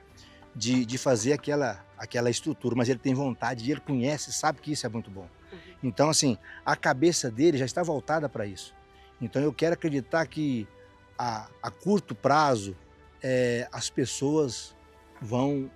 de fazer aquela estrutura, mas ele tem vontade, ele conhece, sabe que isso é muito bom. Uhum. Então, assim, a cabeça dele já está voltada para isso. Então, eu quero acreditar que a curto prazo, as pessoas vão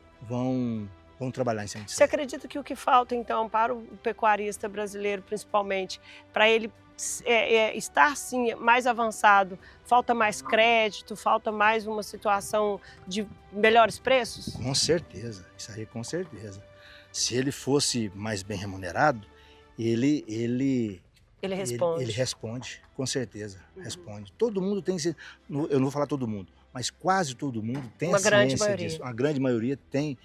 trabalhar em cima disso. Você acredita que o que falta, então, para o pecuarista brasileiro, principalmente, para ele estar sim mais avançado, falta mais crédito, falta mais uma situação de melhores preços? Com certeza, isso aí com certeza. Se ele fosse mais bem remunerado, ele Responde. Ele responde, com certeza, responde. Todo mundo tem, eu não vou falar todo mundo, mas quase todo mundo tem Uma a grande ciência maioria. disso. A grande maioria tem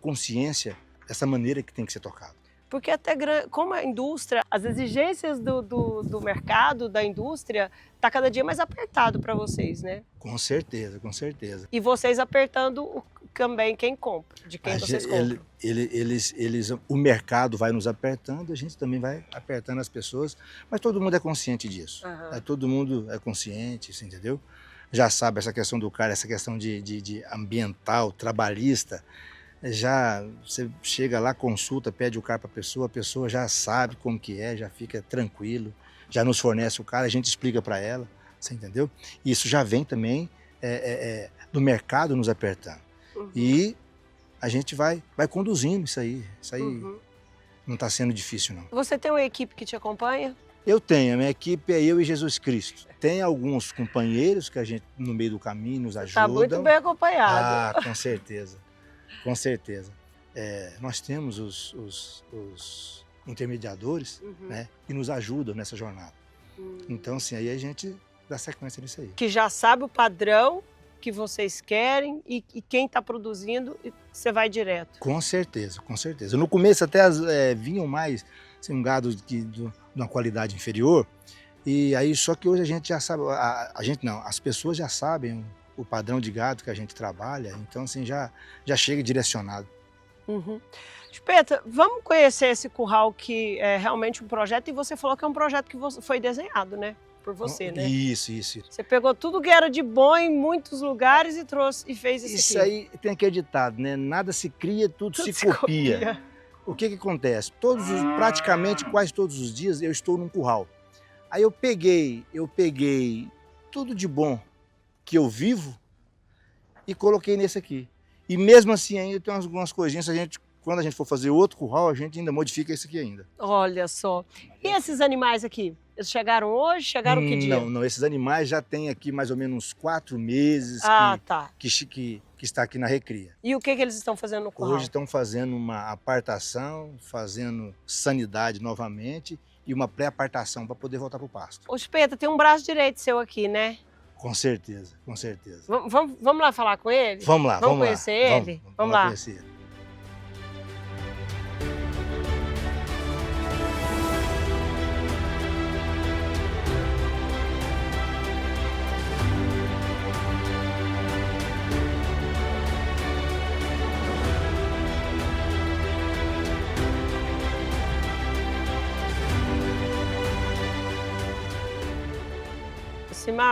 consciência dessa maneira que tem que ser tocado. Porque até como a indústria, as exigências do mercado, da indústria, está cada dia mais apertado para vocês, né? Com certeza, com certeza. E vocês apertando também quem compra, de quem vocês compram. O mercado vai nos apertando, a gente também vai apertando as pessoas, mas todo mundo é consciente disso. Todo mundo é consciente, você entendeu? Já sabe essa questão do cara, essa questão de ambiental, trabalhista. Já você chega lá, consulta, pede o carro para a pessoa já sabe como que é, já fica tranquilo, já nos fornece o cara, a gente explica para ela, você entendeu? Isso já vem também do mercado nos apertando. E a gente vai conduzindo isso aí não está sendo difícil não. Você tem uma equipe que te acompanha? Eu tenho, a minha equipe é eu e Jesus Cristo. Tem alguns companheiros que a gente no meio do caminho nos ajudam. Está muito bem acompanhado. Ah, com certeza. Com certeza. Nós temos os intermediadores, né, que nos ajudam nessa jornada. Então, assim, aí a gente dá sequência nisso aí. Que já sabe o padrão que vocês querem e quem está produzindo, você vai direto. Com certeza, com certeza. No começo até vinham mais assim, um gado de uma qualidade inferior, e aí só que hoje a gente já sabe, a gente não, as pessoas já sabem o padrão de gado que a gente trabalha, então assim, já chega direcionado. Chupeta, vamos conhecer esse curral que é realmente um projeto, e você falou que é um projeto que foi desenhado, né? Por você, né? Isso. Você pegou tudo que era de bom em muitos lugares e trouxe e fez isso aqui. Isso aí tem aquele ditado, né? Nada se cria, tudo se copia. O que acontece? Praticamente quase todos os dias eu estou num curral. Aí eu peguei tudo de bom que eu vivo e coloquei nesse aqui. E mesmo assim ainda tem algumas coisinhas, quando a gente for fazer outro curral, a gente ainda modifica esse aqui ainda. Olha só. E esses animais aqui? Eles chegaram hoje? Chegaram que dia? Não, esses animais já tem aqui mais ou menos uns 4 meses que está aqui na recria. E o que eles estão fazendo no curral? Hoje estão fazendo uma apartação, fazendo sanidade novamente e uma pré-apartação para poder voltar para o pasto. Ô, Chupeta, tem um braço direito seu aqui, né? Com certeza, com certeza. Vamos lá falar com ele? Vamos lá. Vamos conhecer ele? Vamos lá. Conhecer.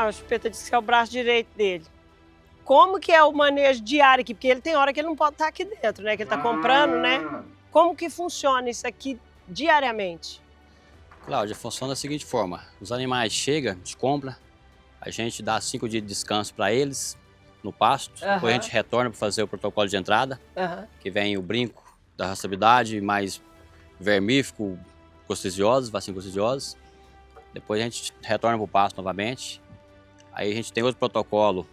O Chupeta disse que é o braço direito dele. Como que é o manejo diário aqui? Porque ele tem hora que ele não pode estar aqui dentro, né? Que ele está comprando, né? Como que funciona isso aqui diariamente? Cláudia, funciona da seguinte forma. Os animais chegam, a gente compra, a gente dá 5 dias de descanso para eles no pasto, depois a gente retorna para fazer o protocolo de entrada, que vem o brinco da rastreabilidade, mais vermífugo, coccidiosos, vacina coccidiosa. Depois a gente retorna para o pasto novamente. Aí a gente tem outro protocolo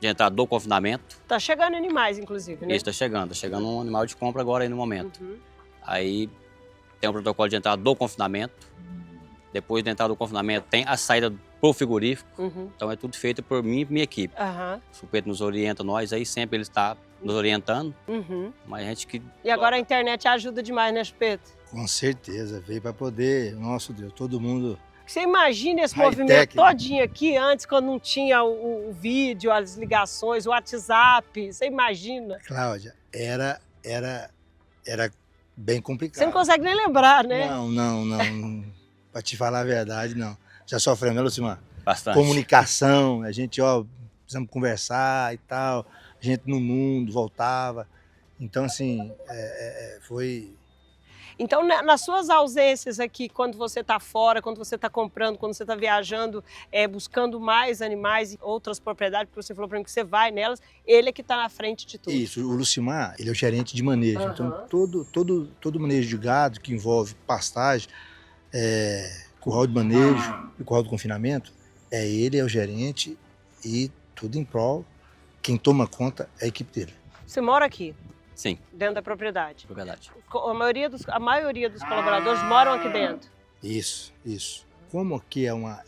de entrada do confinamento. Tá chegando animais, inclusive, né? Isso, tá chegando um animal de compra agora aí no momento. Aí tem o protocolo de entrada do confinamento. Depois de entrada do confinamento tem a saída pro frigorífico. Então é tudo feito por mim e minha equipe. O Chupeta nos orienta, nós aí sempre ele está nos orientando. Mas a gente que... E agora a internet ajuda demais, né, Chupeta? Com certeza, veio para poder, nosso Deus, todo mundo... Você imagina esse movimento todinho aqui antes, quando não tinha o vídeo, as ligações, o WhatsApp, você imagina? Cláudia, era bem complicado. Você não consegue nem lembrar, né? Não. Para te falar a verdade, não. Já sofremos, né, Lucimar? Bastante. Comunicação, a gente, precisamos conversar e tal, a gente no mundo voltava. Então, assim, foi... Então, nas suas ausências aqui, quando você está fora, quando você está comprando, quando você está viajando, buscando mais animais e outras propriedades, porque você falou para mim que você vai nelas, ele é que está na frente de tudo. Isso, o Lucimar, ele é o gerente de manejo. Então, todo manejo de gado que envolve pastagem, curral de manejo e curral de confinamento, ele é o gerente e tudo em prol. Quem toma conta é a equipe dele. Você mora aqui? Sim. Dentro da propriedade? Propriedade. A maioria dos colaboradores moram aqui dentro? Isso. Como aqui é uma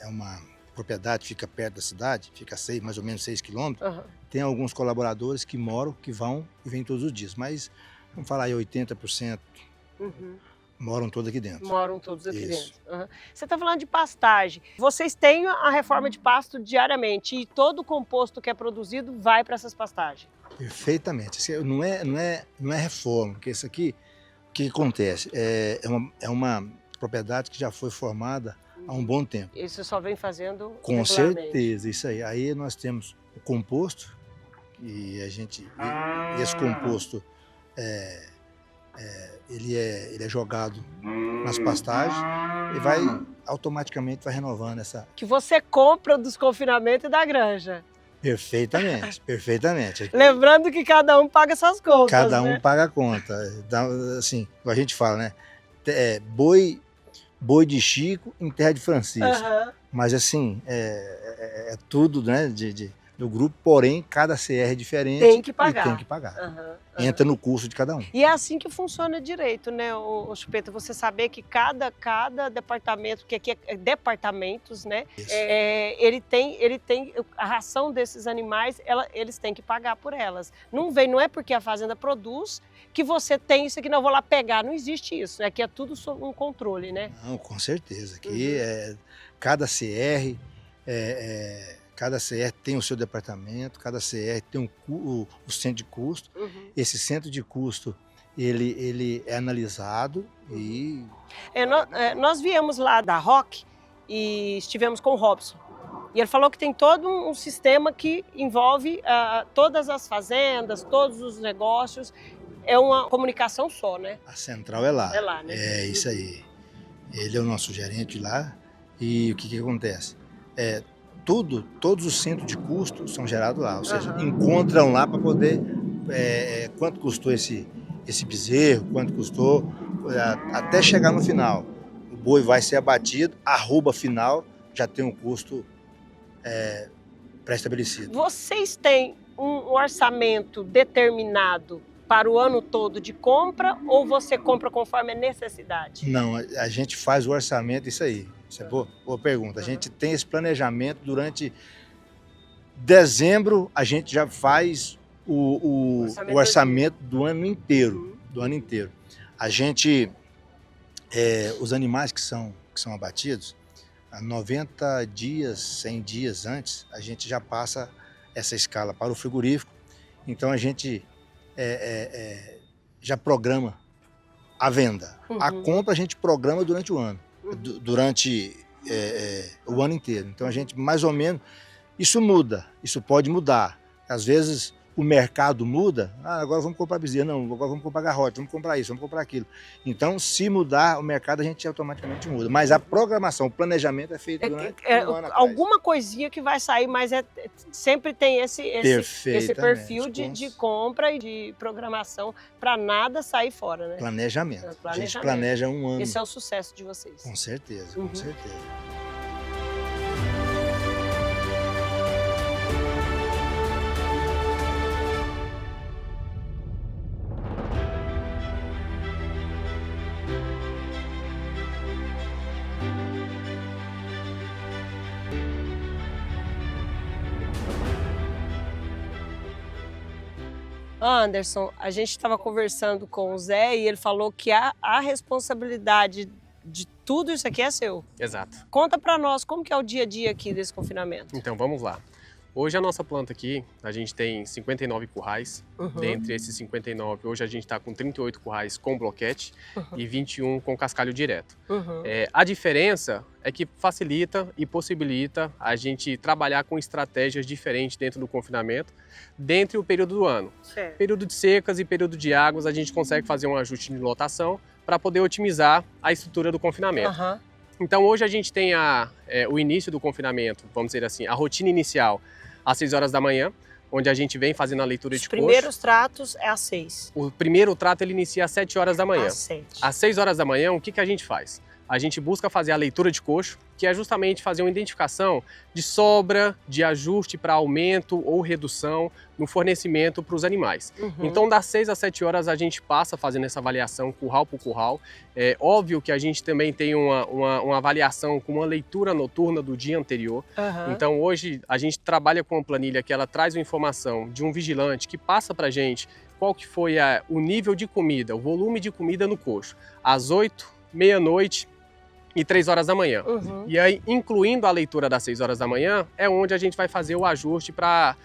propriedade, fica perto da cidade, fica mais ou menos 6 quilômetros, tem alguns colaboradores que moram, que vão e vêm todos os dias, mas vamos falar aí 80% moram todos aqui dentro. Moram todos aqui dentro. Você está falando de pastagem. Vocês têm a reforma de pasto diariamente e todo o composto que é produzido vai para essas pastagens? Perfeitamente. Não é reforma, porque isso aqui, o que acontece? É uma propriedade que já foi formada há um bom tempo. E você só vem fazendo Com regularmente? certeza, isso aí. Aí nós temos o composto e esse composto ele é jogado nas pastagens e automaticamente vai renovando essa... Que você compra dos confinamentos e da granja. Perfeitamente. Lembrando que cada um paga suas contas, Cada um né? paga a conta. Assim, a gente fala, né? Boi de Chico em terra de Francisco. Mas assim, é tudo, né, do grupo, porém, cada CR é diferente. Tem que pagar. E tem que pagar. Entra no custo de cada um. E é assim que funciona direito, né, o Chupeta? Você saber que cada departamento, que aqui é departamentos, né? Ele tem a ração desses animais, eles têm que pagar por elas. Não é porque a fazenda produz que você tem isso aqui, não, eu vou lá pegar. Não existe isso. Aqui é tudo sob um controle, né? Não, com certeza. Aqui cada CR tem o seu departamento, cada CR tem o centro de custo. Esse centro de custo, ele é analisado e... Nós viemos lá da ROC e estivemos com o Robson. E ele falou que tem todo um sistema que envolve todas as fazendas, todos os negócios. É uma comunicação só, né? A central é lá. É lá, né? É isso aí. Ele é o nosso gerente lá. E o que acontece? Todos os centros de custo são gerados lá. Ou seja, encontram lá para poder... quanto custou esse bezerro, quanto custou, até chegar no final. O boi vai ser abatido, a arroba final já tem um custo pré-estabelecido. Vocês têm um orçamento determinado para o ano todo de compra ou você compra conforme a necessidade? Não, a gente faz o orçamento, isso aí. Isso é boa pergunta. A gente tem esse planejamento durante dezembro, a gente já faz o orçamento do ano inteiro. A gente, os animais que são abatidos, 90 dias, 100 dias antes, a gente já passa essa escala para o frigorífico. Então a gente já programa a venda. A compra a gente programa durante o ano, durante o ano inteiro. Então a gente mais ou menos, isso muda, isso pode mudar. Às vezes o mercado muda, agora vamos comprar bezerro, não, agora vamos comprar garrote, vamos comprar isso, vamos comprar aquilo. Então, se mudar o mercado, a gente automaticamente muda. Mas a programação, o planejamento é feito durante um ano alguma coisinha que vai sair, mas sempre tem esse perfil de compra e de programação para nada sair fora, né? Planejamento. A gente planeja um ano. Esse é o sucesso de vocês. Com certeza, com certeza. Anderson, a gente estava conversando com o Zé e ele falou que a responsabilidade de tudo isso aqui é seu. Exato. Conta para nós como que é o dia a dia aqui desse confinamento. Então vamos lá. Hoje a nossa planta aqui, a gente tem 59 currais. Dentre esses 59, hoje a gente está com 38 currais com bloquete e 21 com cascalho direto. A diferença é que facilita e possibilita a gente trabalhar com estratégias diferentes dentro do confinamento, dentre o período do ano. Certo. Período de secas e período de águas, a gente consegue fazer um ajuste de lotação para poder otimizar a estrutura do confinamento. Então hoje a gente tem o início do confinamento, vamos dizer assim, a rotina inicial às 6 horas da manhã, onde a gente vem fazendo a leitura de coxo. Os primeiros tratos é às 6. O primeiro trato ele inicia às 7 horas da manhã. Às 7. Às 6 horas da manhã, o que a gente faz? a gente busca fazer a leitura de coxo, que é justamente fazer uma identificação de sobra, de ajuste para aumento ou redução no fornecimento para os animais. Então, das 6 às 7 horas, a gente passa fazendo essa avaliação curral por curral. É óbvio que a gente também tem uma avaliação com uma leitura noturna do dia anterior. Então, hoje, a gente trabalha com uma planilha que ela traz uma informação de um vigilante que passa para a gente qual que foi o nível de comida, o volume de comida no coxo, às 8, meia-noite e 3 horas da manhã. E aí, incluindo a leitura das 6 horas da manhã, é onde a gente vai fazer o ajuste para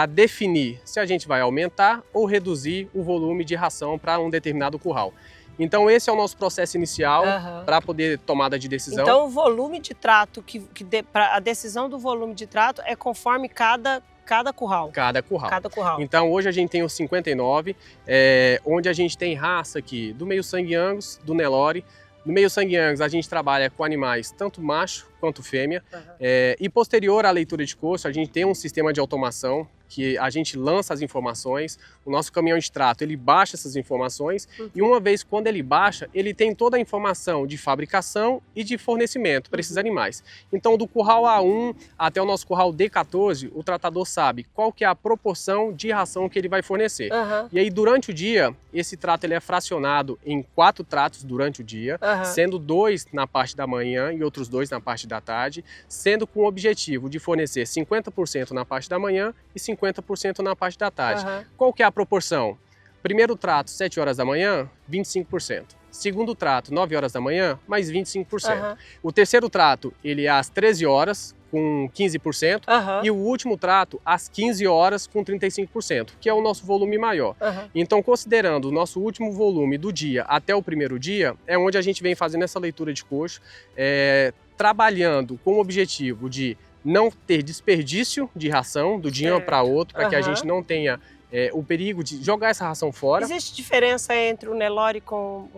definir se a gente vai aumentar ou reduzir o volume de ração para um determinado curral. Então, esse é o nosso processo inicial para poder tomada de decisão. Então, o volume de trato, a decisão do volume de trato é conforme cada curral. Cada curral. Cada curral. Então, hoje a gente tem os 59, onde a gente tem raça aqui do meio sangue Angus, do Nelore. No meio sangue Angus, a gente trabalha com animais tanto macho quanto fêmea. E posterior à leitura de coxo, a gente tem um sistema de automação que a gente lança as informações, o nosso caminhão de trato, ele baixa essas informações e uma vez quando ele baixa, ele tem toda a informação de fabricação e de fornecimento para esses animais. Então, do curral A1 até o nosso curral D14, o tratador sabe qual que é a proporção de ração que ele vai fornecer. E aí, durante o dia, esse trato ele é fracionado em 4 tratos durante o dia, sendo 2 na parte da manhã e outros 2 na parte da tarde, sendo com o objetivo de fornecer 50% na parte da manhã e 50% na parte da tarde. Qual que é a proporção? Primeiro trato, 7 horas da manhã, 25%. Segundo trato, 9 horas da manhã, mais 25%. O terceiro trato, ele é às 13 horas, com 15%. E o último trato, às 15 horas, com 35%, que é o nosso volume maior. Então, considerando o nosso último volume do dia até o primeiro dia, é onde a gente vem fazendo essa leitura de coxo, trabalhando com o objetivo de não ter desperdício de ração do dia para outro, para que a gente não tenha o perigo de jogar essa ração fora. Existe diferença entre o Nelore com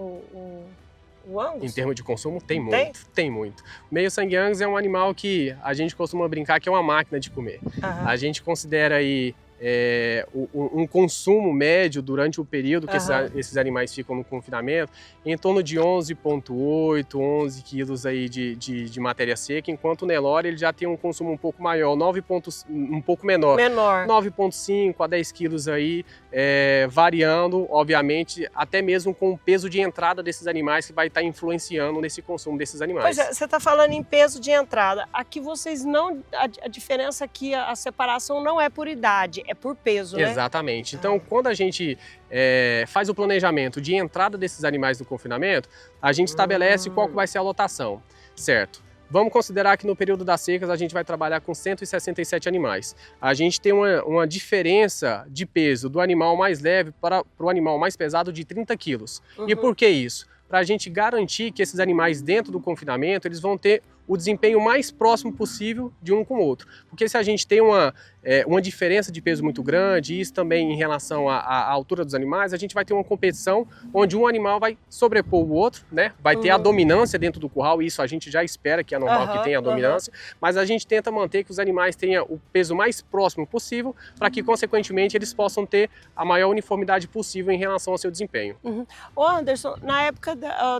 o Angus? Em termos de consumo, tem muito. Tem muito. O meio sangue Angus é um animal que a gente costuma brincar que é uma máquina de comer. A gente considera aí um consumo médio durante o período que esses animais ficam no confinamento em torno de 11,8, 11 quilos aí de matéria seca, enquanto o Nelore ele já tem um consumo um pouco maior, um pouco menor. 9,5 a 10 quilos aí, variando, obviamente, até mesmo com o peso de entrada desses animais que vai estar influenciando nesse consumo desses animais. Pois é, você está falando em peso de entrada. Aqui vocês não... A diferença aqui, a separação não é por idade, é por peso, né? Exatamente. Então, quando a gente faz o planejamento de entrada desses animais no confinamento, a gente estabelece qual que vai ser a lotação, certo? Vamos considerar que no período das secas a gente vai trabalhar com 167 animais. A gente tem uma diferença de peso do animal mais leve para o animal mais pesado de 30 quilos. E por que isso? Para a gente garantir que esses animais dentro do confinamento eles vão ter o desempenho mais próximo possível de um com o outro. Porque se a gente tem uma diferença de peso muito grande, e isso também em relação à altura dos animais, a gente vai ter uma competição onde um animal vai sobrepor o outro, né? Vai ter a dominância dentro do curral, e isso a gente já espera que é normal que tenha a dominância, mas a gente tenta manter que os animais tenham o peso mais próximo possível, para que, consequentemente, eles possam ter a maior uniformidade possível em relação ao seu desempenho. Ô Anderson, na época,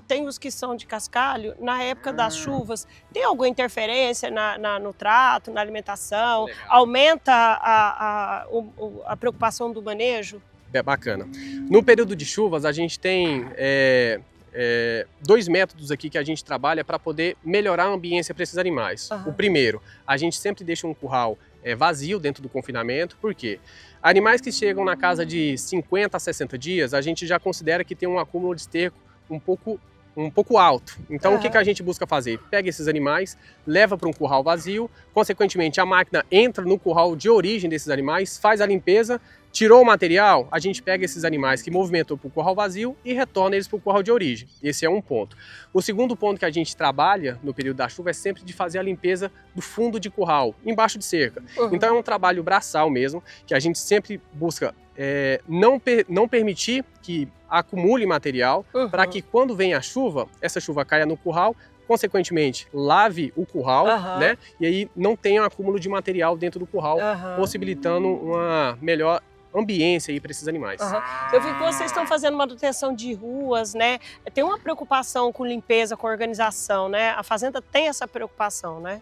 tem os que são de cascalho, na época das chuvas, tem alguma interferência no trato, na alimentação? Legal. Aumenta a preocupação do manejo? É bacana. No período de chuvas, a gente tem 2 métodos aqui que a gente trabalha para poder melhorar a ambiência para esses animais. O primeiro, a gente sempre deixa um curral vazio dentro do confinamento. Por quê? Animais que chegam na casa de 50 a 60 dias, a gente já considera que tem um acúmulo de esterco um pouco alto. Então, o que a gente busca fazer? Pega esses animais, leva para um curral vazio, consequentemente a máquina entra no curral de origem desses animais, faz a limpeza, tirou o material, a gente pega esses animais que movimentou para o curral vazio e retorna eles para o curral de origem. Esse é um ponto. O segundo ponto que a gente trabalha no período da chuva é sempre de fazer a limpeza do fundo de curral, embaixo de cerca. Então é um trabalho braçal mesmo, que a gente sempre busca não permitir que acumule material, para que quando vem a chuva, essa chuva caia no curral, consequentemente lave o curral, né? E aí não tenha um acúmulo de material dentro do curral, possibilitando uma melhor ambiência aí para esses animais. Eu vi que vocês estão fazendo manutenção de ruas, né? Tem uma preocupação com limpeza, com organização, né? A fazenda tem essa preocupação, né?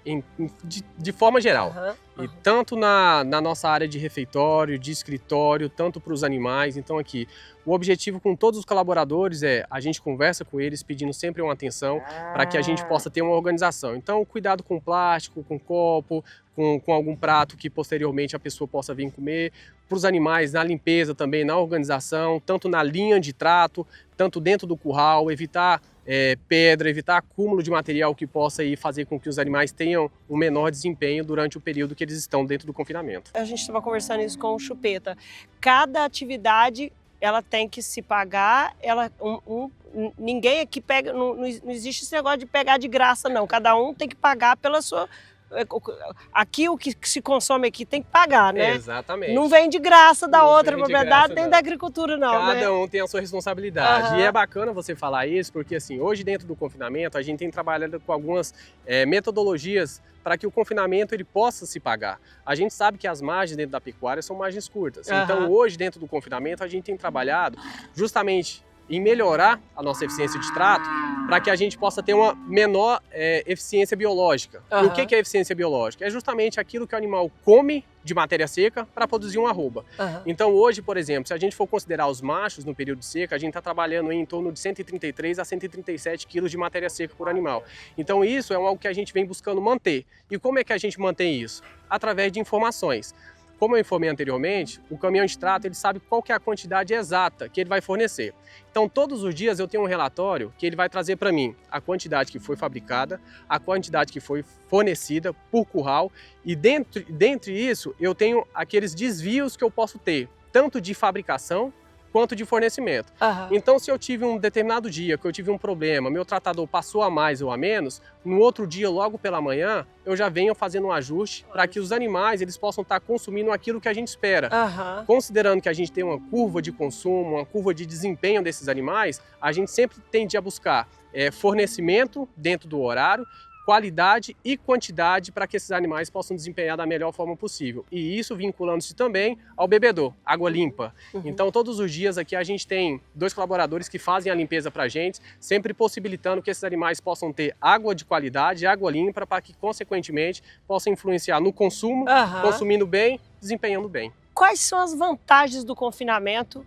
De forma geral. E tanto na nossa área de refeitório, de escritório, tanto para os animais. Então aqui, o objetivo com todos os colaboradores a gente conversa com eles pedindo sempre uma atenção para que a gente possa ter uma organização. Então, cuidado com plástico, com copo, com algum prato que posteriormente a pessoa possa vir comer. Para os animais, na limpeza também, na organização, tanto na linha de trato, tanto dentro do curral, evitar pedra, evitar acúmulo de material que possa aí fazer com que os animais tenham um menor desempenho durante o período que eles estão dentro do confinamento. A gente estava conversando isso com o Chupeta. Cada atividade ela tem que se pagar, ninguém aqui pega, não existe esse negócio de pegar de graça não, cada um tem que pagar pela sua... Aqui o que se consome aqui tem que pagar, né? Exatamente. Não vem de graça da outra propriedade, nem da agricultura não, Cada um tem a sua responsabilidade. E é bacana você falar isso, porque assim, hoje dentro do confinamento a gente tem trabalhado com algumas metodologias para que o confinamento ele possa se pagar. A gente sabe que as margens dentro da pecuária são margens curtas. Então hoje dentro do confinamento a gente tem trabalhado justamente em melhorar a nossa eficiência de trato para que a gente possa ter uma menor eficiência biológica. E o que é eficiência biológica? É justamente aquilo que o animal come de matéria seca para produzir uma arroba. Então hoje, por exemplo, se a gente for considerar os machos no período de seca, a gente está trabalhando em torno de 133 a 137 quilos de matéria seca por animal. Então isso é algo que a gente vem buscando manter. E como é que a gente mantém isso? Através de informações. Como eu informei anteriormente, o caminhão de trato ele sabe qual que é a quantidade exata que ele vai fornecer. Então todos os dias eu tenho um relatório que ele vai trazer para mim a quantidade que foi fabricada, a quantidade que foi fornecida por curral e dentre isso eu tenho aqueles desvios que eu posso ter, tanto de fabricação quanto de fornecimento. Então se eu tive um determinado dia que eu tive um problema, meu tratador passou a mais ou a menos, no outro dia logo pela manhã eu já venho fazendo um ajuste para que os animais eles possam estar consumindo aquilo que a gente espera. Considerando que a gente tem uma curva de consumo, uma curva de desempenho desses animais, a gente sempre tende a buscar fornecimento dentro do horário, qualidade e quantidade para que esses animais possam desempenhar da melhor forma possível. E isso vinculando-se também ao bebedor, água limpa. Então todos os dias aqui a gente tem 2 colaboradores que fazem a limpeza para a gente, sempre possibilitando que esses animais possam ter água de qualidade, água limpa, para que consequentemente possam influenciar no consumo, consumindo bem, desempenhando bem. Quais são as vantagens do confinamento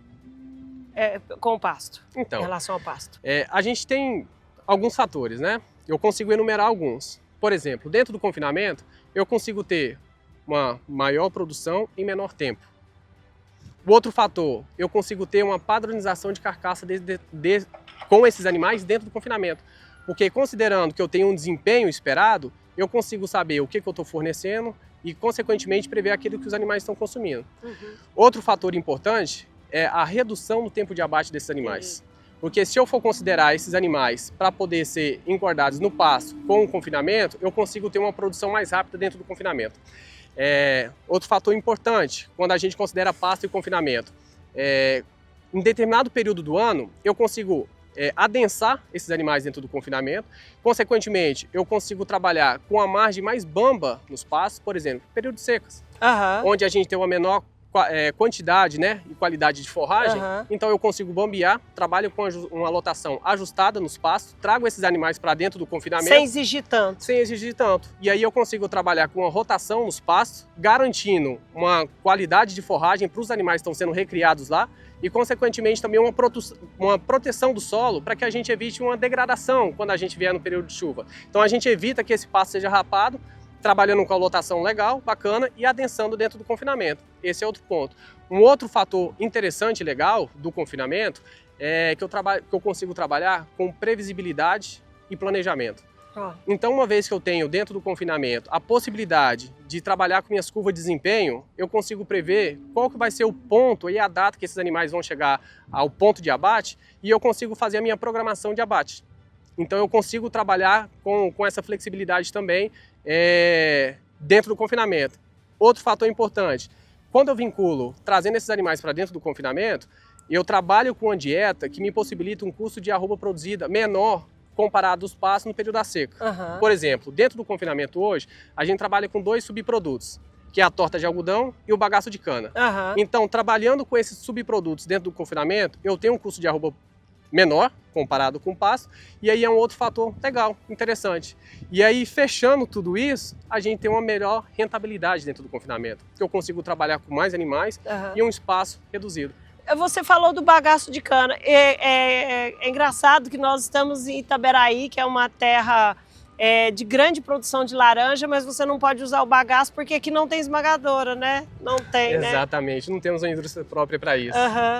com o pasto, então, em relação ao pasto? A gente tem alguns fatores, né? Eu consigo enumerar alguns. Por exemplo, dentro do confinamento, eu consigo ter uma maior produção em menor tempo. O outro fator, eu consigo ter uma padronização de carcaça com esses animais dentro do confinamento. Porque considerando que eu tenho um desempenho esperado, eu consigo saber o que eu estou fornecendo e, consequentemente, prever aquilo que os animais estão consumindo. Outro fator importante é a redução do tempo de abate desses animais. Porque se eu for considerar esses animais para poder ser engordados no pasto com o confinamento, eu consigo ter uma produção mais rápida dentro do confinamento. Outro fator importante, quando a gente considera pasto e confinamento, em determinado período do ano, eu consigo adensar esses animais dentro do confinamento. Consequentemente, eu consigo trabalhar com a margem mais bamba nos pastos, por exemplo, período de secas, onde a gente tem uma menor quantidade, né, e qualidade de forragem, então eu consigo bombear, trabalho com uma lotação ajustada nos pastos, trago esses animais para dentro do confinamento. Sem exigir tanto. Sem exigir tanto. E aí eu consigo trabalhar com uma rotação nos pastos, garantindo uma qualidade de forragem para os animais que estão sendo recriados lá e, consequentemente, também uma proteção do solo para que a gente evite uma degradação quando a gente vier no período de chuva. Então a gente evita que esse pasto seja rapado, trabalhando com a lotação legal, bacana e adensando dentro do confinamento. Esse é outro ponto. Um outro fator interessante e legal do confinamento é que eu consigo trabalhar com previsibilidade e planejamento. Então, uma vez que eu tenho dentro do confinamento a possibilidade de trabalhar com minhas curvas de desempenho, eu consigo prever qual que vai ser o ponto e a data que esses animais vão chegar ao ponto de abate e eu consigo fazer a minha programação de abate. Então eu consigo trabalhar com essa flexibilidade também dentro do confinamento. Outro fator importante, quando eu vinculo trazendo esses animais para dentro do confinamento, eu trabalho com uma dieta que me possibilita um custo de arroba produzida menor comparado aos pastos no período da seca. Por exemplo, dentro do confinamento hoje, a gente trabalha com 2 subprodutos. que é a torta de algodão e o bagaço de cana. Então, trabalhando com esses subprodutos dentro do confinamento, eu tenho um custo de arroba menor comparado com o pasto, e aí é um outro fator legal, interessante. E aí, fechando tudo isso, a gente tem uma melhor rentabilidade dentro do confinamento, porque eu consigo trabalhar com mais animais e um espaço reduzido. Você falou do bagaço de cana. É engraçado que nós estamos em Itaberaí, que é uma terra de grande produção de laranja, mas você não pode usar o bagaço porque aqui não tem esmagadora, né? Não tem, né? Exatamente, não temos uma indústria própria para isso.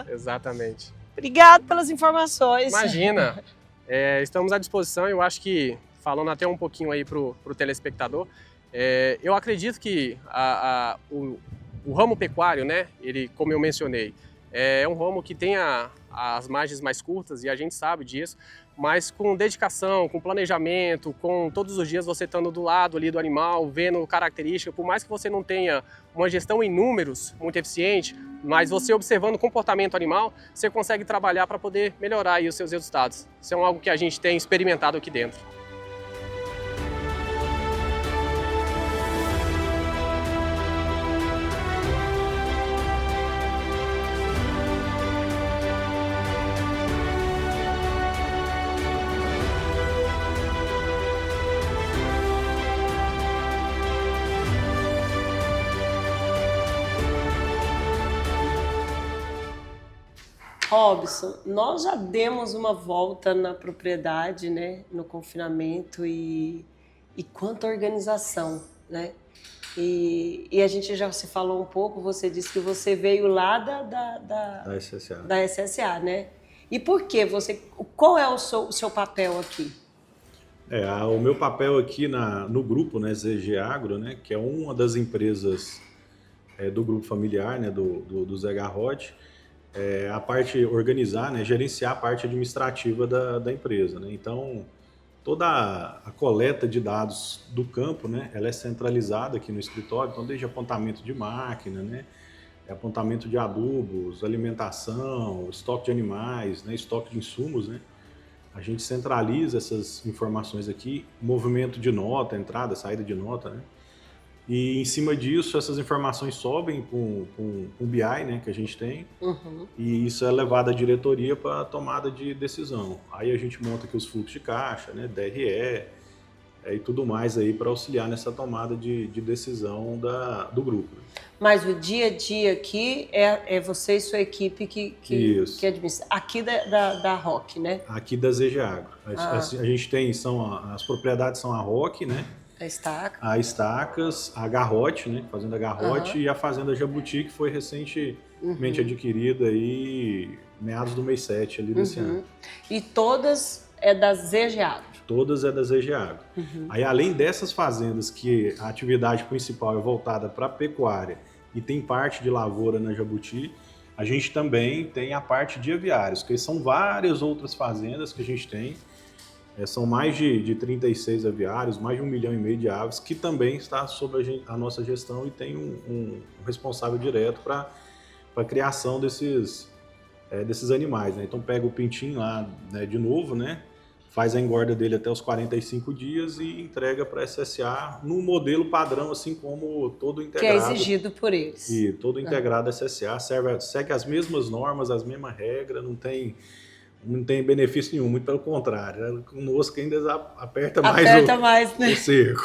Exatamente. Obrigado pelas informações. Imagina, estamos à disposição. Eu acho que, falando até um pouquinho aí para o telespectador, eu acredito que o ramo pecuário, né, ele, como eu mencionei, é um ramo que tem as margens mais curtas e a gente sabe disso, mas com dedicação, com planejamento, com todos os dias você estando do lado ali do animal, vendo características, por mais que você não tenha uma gestão em números muito eficiente, mas você observando o comportamento animal, você consegue trabalhar para poder melhorar aí os seus resultados. Isso é algo que a gente tem experimentado aqui dentro. Robson, nós já demos uma volta na propriedade, né, no confinamento e quanto organização, né? E a gente já se falou um pouco, você disse que você veio lá da SSA, né? E por que qual é o seu papel aqui? O meu papel aqui no grupo, né, ZG Agro, né, que é uma das empresas do grupo familiar, né, do Zé Garrote, a parte organizar, né, gerenciar a parte administrativa da empresa, né? Então, toda a coleta de dados do campo, né, ela é centralizada aqui no escritório, então desde apontamento de máquina, né, apontamento de adubos, alimentação, estoque de animais, né, estoque de insumos, né, a gente centraliza essas informações aqui, movimento de nota, entrada, saída de nota, né, e em cima disso essas informações sobem com o BI, né, que a gente tem, e isso é levado à diretoria para tomada de decisão. Aí a gente monta aqui os fluxos de caixa, né, DRE e tudo mais aí para auxiliar nessa tomada de decisão do grupo. Mas o dia a dia aqui é você e sua equipe que administra. Aqui da ROC, né? Aqui da ZG Agro. A gente tem, as propriedades são a ROC, né? A Estacas, a Garrote, né? Fazenda Garrote e a Fazenda Jabuti, que foi recentemente adquirida aí meados do mês 7 ali desse ano. E todas é da ZG Agro? Todas é da ZG Agro. Aí além dessas fazendas que a atividade principal é voltada para a pecuária e tem parte de lavoura na Jabuti, a gente também tem a parte de aviários, que são várias outras fazendas que a gente tem. São mais de 36 aviários, mais de 1,5 milhão de aves, que também está sob a nossa gestão e tem um responsável direto para a criação desses animais, né? Então pega o pintinho lá, né, de novo, né? Faz a engorda dele até os 45 dias e entrega para a SSA no modelo padrão, assim como todo integrado. Que é exigido por eles. E todo integrado SSA segue as mesmas normas, as mesmas regras, não tem benefício nenhum, muito pelo contrário. Conosco ainda aperta mais o cerco.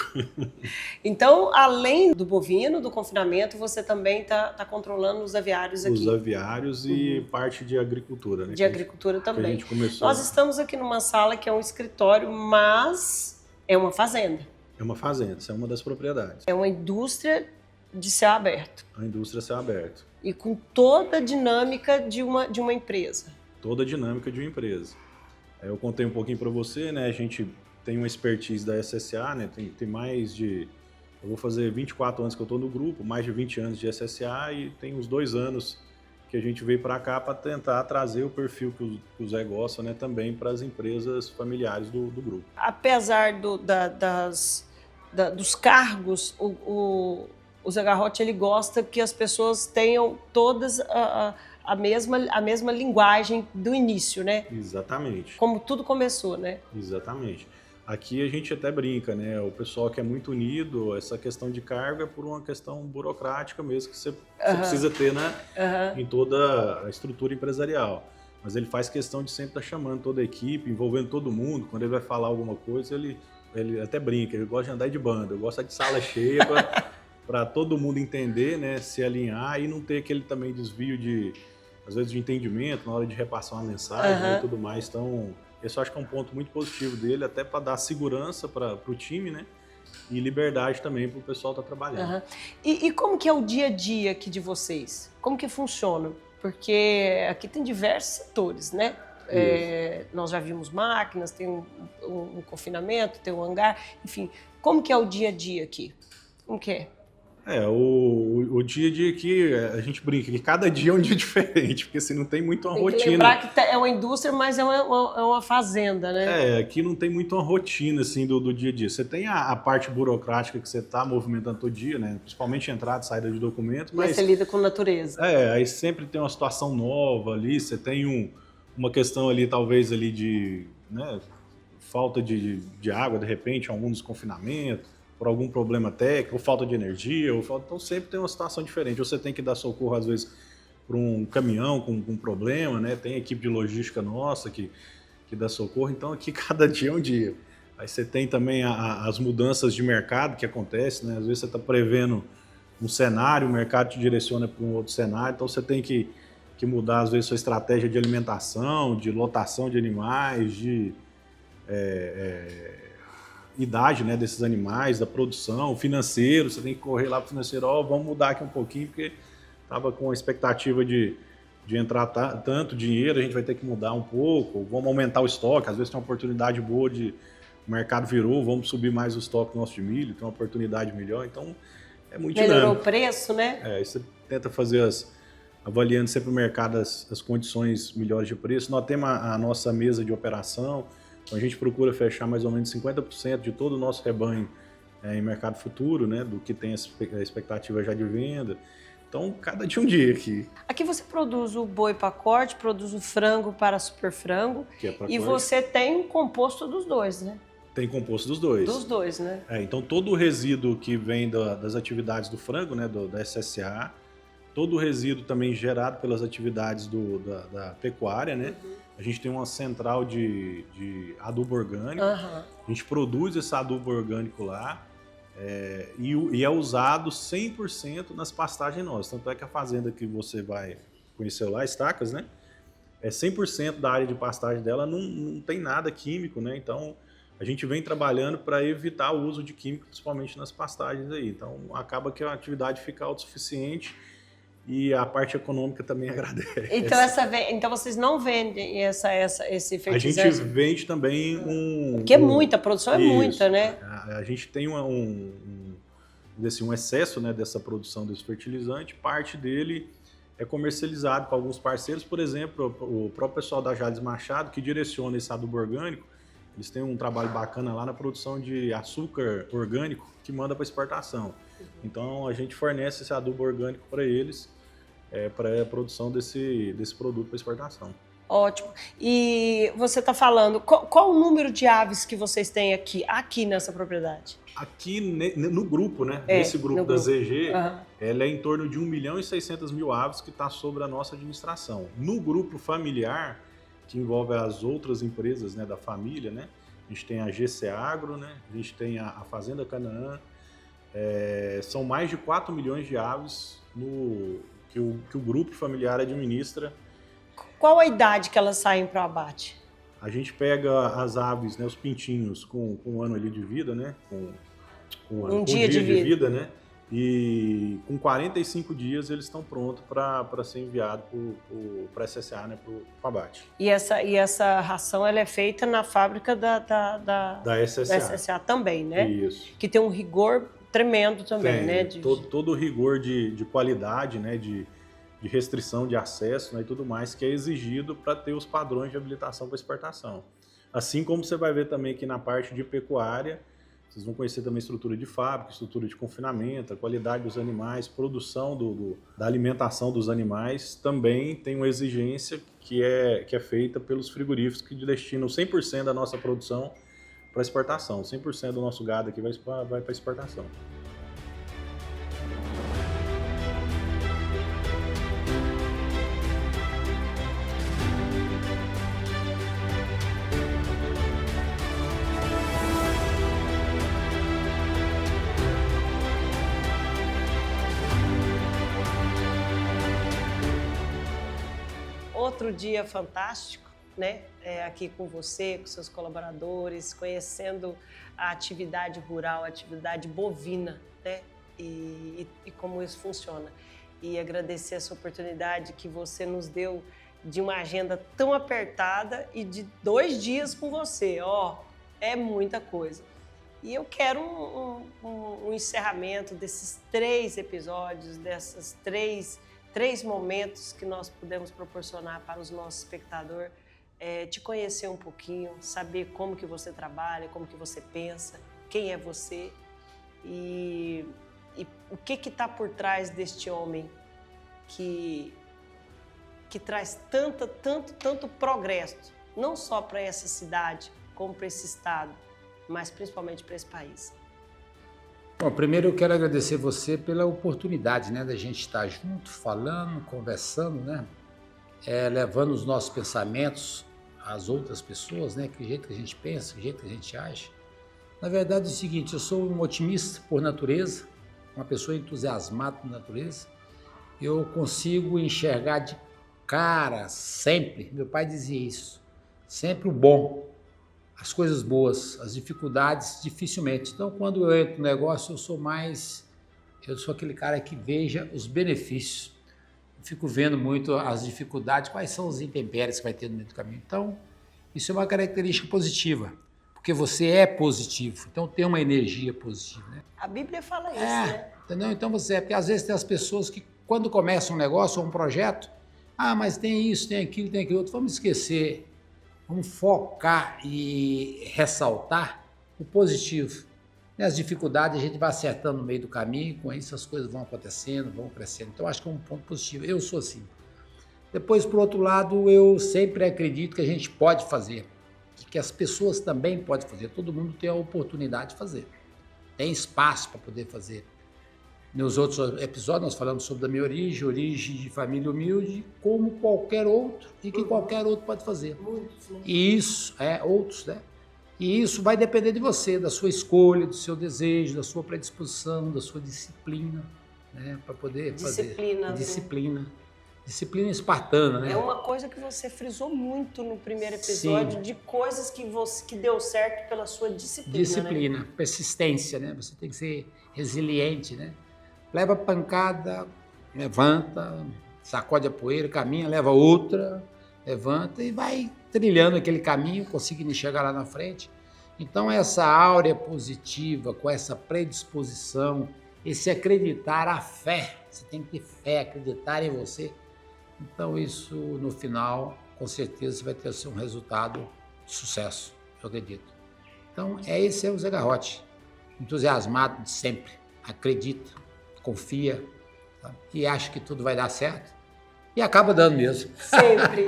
Então, além do bovino, do confinamento, você também está controlando os aviários aqui? Os aviários e parte de agricultura, né? De agricultura também. Que a gente começou. Nós estamos aqui numa sala que é um escritório, mas é uma fazenda. É uma fazenda, essa é uma das propriedades. É uma indústria de céu aberto. A indústria céu aberto. E com toda a dinâmica de uma empresa. Toda a dinâmica de uma empresa. Eu contei um pouquinho para você, né? A gente tem uma expertise da SSA, né? Tem mais de... Eu vou fazer 24 anos que eu estou no grupo, mais de 20 anos de SSA e tem uns 2 anos que a gente veio para cá para tentar trazer o perfil que o Zé gosta, né? Também para as empresas familiares do grupo. Apesar dos cargos, o Zé Garrote, ele gosta que as pessoas tenham todas a mesma linguagem do início, né? Exatamente. Como tudo começou, né? Exatamente. Aqui a gente até brinca, né? O pessoal que é muito unido, essa questão de cargo é por uma questão burocrática mesmo, que você precisa ter, né? Em toda a estrutura empresarial. Mas ele faz questão de sempre estar chamando toda a equipe, envolvendo todo mundo. Quando ele vai falar alguma coisa, ele até brinca, ele gosta de andar de banda, eu gosto de sala cheia para todo mundo entender, né? Se alinhar e não ter aquele também desvio às vezes, de entendimento na hora de repassar uma mensagem, né, e tudo mais. Então, esse eu acho que é um ponto muito positivo dele, até para dar segurança para o time, né? E liberdade também para o pessoal estar trabalhando. E como que é o dia a dia aqui de vocês? Como que funciona? Porque aqui tem diversos setores, né? Nós já vimos máquinas, tem um confinamento, tem um hangar, enfim. Como que é o dia a dia aqui? Como que é? O dia a dia aqui, a gente brinca que cada dia é um dia diferente, porque assim, não tem muito uma rotina. Tem que lembrar que é uma indústria, mas é uma fazenda, né? Aqui não tem muito uma rotina assim, do dia a dia. Você tem a parte burocrática que você está movimentando todo dia, né? Principalmente entrada e saída de documentos. Mas você lida com natureza. Aí sempre tem uma situação nova ali, você tem uma questão ali, talvez ali de, né, falta de água, de repente, algum desconfinamento, por algum problema técnico, ou falta de energia, então sempre tem uma situação diferente. Você tem que dar socorro, às vezes, para um caminhão com um problema, né? Tem equipe de logística nossa que dá socorro, então aqui cada dia é um dia. Aí você tem também as mudanças de mercado que acontecem, né? Às vezes você está prevendo um cenário, o mercado te direciona para um outro cenário, então você tem que mudar, às vezes, sua estratégia de alimentação, de lotação de animais, de idade, né, desses animais, da produção, financeiro, você tem que correr lá para o financeiro, vamos mudar aqui um pouquinho, porque estava com a expectativa de entrar tanto dinheiro, a gente vai ter que mudar um pouco, vamos aumentar o estoque, às vezes tem uma oportunidade boa o mercado virou, vamos subir mais o estoque nosso de milho, tem uma oportunidade melhor, então é muito dinâmico. Melhorou o preço, né? Você tenta fazer avaliando sempre o mercado as condições melhores de preço. Nós temos a nossa mesa de operação, então a gente procura fechar mais ou menos 50% de todo o nosso rebanho em mercado futuro, né, do que tem a expectativa já de venda. Então, cada dia um dia aqui. Aqui você produz o boi para corte, produz o frango para super frango, que é para e corte. Você tem composto dos dois, né? Tem composto dos dois. Dos dois, né? Então, todo o resíduo que vem das atividades do frango, né, da SSA, todo o resíduo também gerado pelas atividades da pecuária, né? A gente tem uma central de adubo orgânico, a gente produz esse adubo orgânico lá e é usado 100% nas pastagens nossas. Tanto é que a fazenda que você vai conhecer lá, Estacas, né? 100% da área de pastagem dela não tem nada químico, né? Então, a gente vem trabalhando para evitar o uso de químico, principalmente nas pastagens aí. Então, acaba que a atividade fica autossuficiente e a parte econômica também agradece. Então vocês não vendem esse fertilizante? A gente vende também Porque é muita, a produção é muita, né? A gente tem um excesso, né, dessa produção desse fertilizante, parte dele é comercializado para alguns parceiros, por exemplo, o próprio pessoal da Jales Machado, que direciona esse adubo orgânico, eles têm um trabalho bacana lá na produção de açúcar orgânico que manda para exportação. Então a gente fornece esse adubo orgânico para eles, para a produção desse produto para exportação. Ótimo. E você está falando, qual o número de aves que vocês têm aqui nessa propriedade? Aqui no grupo, né? Nesse grupo da ZG, ela é em torno de 1.600.000 aves que está sobre a nossa administração. No grupo familiar, que envolve as outras empresas, né, da família, né? A gente tem a GC Agro, né? A gente tem a Fazenda Canaã. São mais de 4 milhões de aves que o grupo familiar administra. Qual a idade que elas saem para o abate? A gente pega as aves, né, os pintinhos com um ano ali de vida, né? Com um dia de vida, né? E com 45 dias eles estão prontos para ser enviado para a SSA, né, para o abate. E essa ração ela é feita na fábrica da SSA também, né? Isso. Que tem um rigor tremendo também, né? Todo o rigor de qualidade, né? De restrição de acesso, né, e tudo mais que é exigido para ter os padrões de habilitação para exportação. Assim como você vai ver também aqui na parte de pecuária, vocês vão conhecer também estrutura de fábrica, estrutura de confinamento, a qualidade dos animais, produção da alimentação dos animais, também tem uma exigência que é feita pelos frigoríficos que destinam 100% da nossa produção para exportação. 100% do nosso gado aqui vai para exportação. Outro dia fantástico, né? Aqui com você, com seus colaboradores, conhecendo a atividade rural, a atividade bovina, né? E como isso funciona. E agradecer essa oportunidade que você nos deu de uma agenda tão apertada e de 2 dias com você. É muita coisa. E eu quero um encerramento desses 3 episódios, dessas três momentos que nós pudemos proporcionar para os nossos espectadores, te conhecer um pouquinho, saber como que você trabalha, como que você pensa, quem é você e o que está por trás deste homem que traz tanto progresso, não só para essa cidade, como para esse estado, mas principalmente para esse país. Bom, primeiro eu quero agradecer você pela oportunidade, né, da gente estar junto, falando, conversando, né, levando os nossos pensamentos às outras pessoas, né, que jeito que a gente pensa, que jeito que a gente age. Na verdade é o seguinte, eu sou um otimista por natureza, uma pessoa entusiasmada por natureza, eu consigo enxergar de cara sempre, meu pai dizia isso, sempre o bom. As coisas boas, as dificuldades, dificilmente. Então, quando eu entro no negócio, eu sou aquele cara que veja os benefícios. Eu fico vendo muito as dificuldades, quais são os intempéries que vai ter no meio do caminho. Então, isso é uma característica positiva, porque você é positivo, então tem uma energia positiva, né? A Bíblia fala isso, né? Entendeu? Então porque às vezes tem as pessoas que, quando começam um negócio ou um projeto, mas tem isso, tem aquilo, tem aquilo outro, vamos esquecer. Vamos focar e ressaltar o positivo. As dificuldades a gente vai acertando no meio do caminho, com isso as coisas vão acontecendo, vão crescendo. Então acho que é um ponto positivo. Eu sou assim. Depois, por outro lado, eu sempre acredito que a gente pode fazer, que as pessoas também podem fazer. Todo mundo tem a oportunidade de fazer. Tem espaço para poder fazer. Nos outros episódios nós falamos sobre a minha origem de família humilde, como qualquer outro, e que qualquer outro pode fazer. Muitos, né? E isso, outros, né? E isso vai depender de você, da sua escolha, do seu desejo, da sua predisposição, da sua disciplina, né? Para poder fazer. Disciplina. Disciplina espartana, né? É uma coisa que você frisou muito no primeiro episódio, de coisas que deu certo pela sua disciplina. Disciplina, né? Persistência, né? Você tem que ser resiliente, né? Leva pancada, levanta, sacode a poeira, caminha, leva outra, levanta e vai trilhando aquele caminho, conseguindo chegar lá na frente. Então essa áurea positiva, com essa predisposição, esse acreditar, a fé, você tem que ter fé, acreditar em você. Então isso, no final, com certeza vai ter um resultado de sucesso, eu acredito. Então esse é o Zé Garrote, entusiasmado de sempre, acredita, confia, tá? E acha que tudo vai dar certo e acaba dando mesmo. Sempre.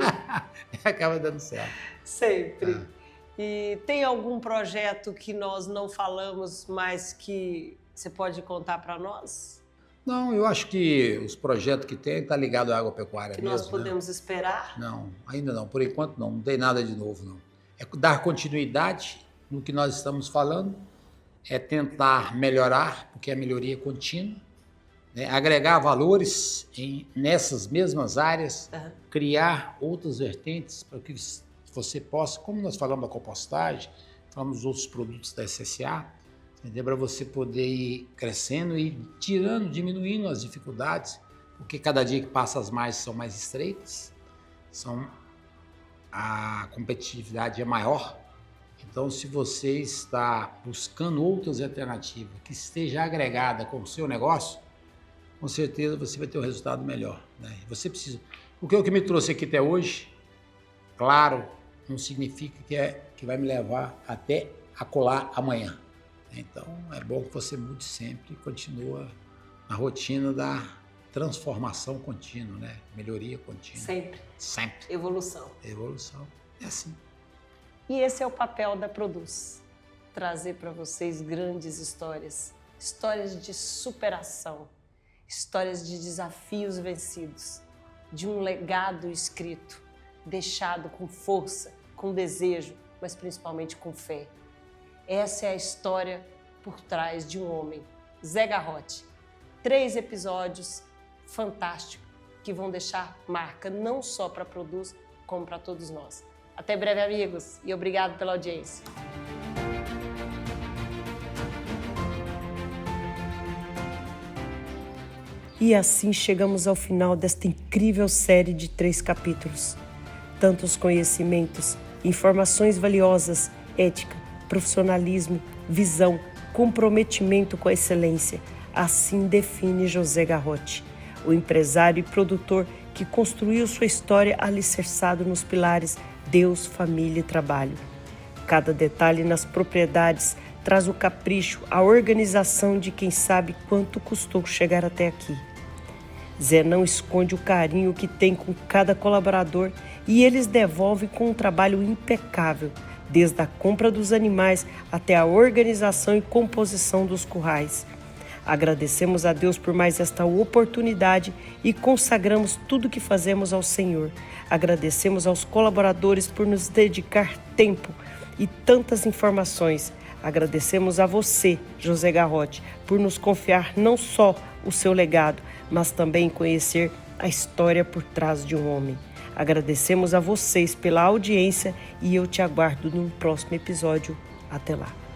Acaba dando certo. Sempre. E tem algum projeto que nós não falamos, mas que você pode contar para nós? Não, eu acho que os projetos que tem tá ligado à agropecuária que mesmo. Que nós podemos esperar? Não, ainda não. Por enquanto não tem nada de novo, não. É dar continuidade no que nós estamos falando, é tentar melhorar, porque a melhoria é contínua, né? Agregar valores nessas mesmas áreas, criar outras vertentes para que você possa, como nós falamos da compostagem, falamos dos outros produtos da SSA, para você poder ir crescendo e diminuindo as dificuldades, porque cada dia que passa as margens são mais estreitas, a competitividade é maior. Então, se você está buscando outras alternativas que esteja agregada com o seu negócio, com certeza você vai ter um resultado melhor, né? Você precisa. Porque o que me trouxe aqui até hoje, claro, não significa que vai me levar até acolá amanhã. Então, é bom que você mude sempre e continue na rotina da transformação contínua, né? Melhoria contínua. Sempre. Sempre. Evolução. Evolução. É assim. E esse é o papel da Produz. trazer para vocês grandes histórias, histórias de superação, histórias de desafios vencidos, de um legado escrito, deixado com força, com desejo, mas principalmente com fé. Essa é a história por trás de um homem, Zé Garrote. 3 episódios fantásticos que vão deixar marca não só para Produz, como para todos nós. Até breve, amigos, e obrigado pela audiência. E assim chegamos ao final desta incrível série de 3 capítulos. Tantos conhecimentos, informações valiosas, ética, profissionalismo, visão, comprometimento com a excelência. Assim define José Garrote, o empresário e produtor que construiu sua história alicerçado nos pilares Deus, família e trabalho. Cada detalhe nas propriedades traz o capricho, a organização de quem sabe quanto custou chegar até aqui. Zé não esconde o carinho que tem com cada colaborador e eles devolvem com um trabalho impecável, desde a compra dos animais até a organização e composição dos currais. Agradecemos a Deus por mais esta oportunidade e consagramos tudo o que fazemos ao Senhor. Agradecemos aos colaboradores por nos dedicar tempo e tantas informações. Agradecemos a você, José Garrote, por nos confiar não só o seu legado, mas também conhecer a história por trás de um homem. Agradecemos a vocês pela audiência e eu te aguardo no próximo episódio. Até lá!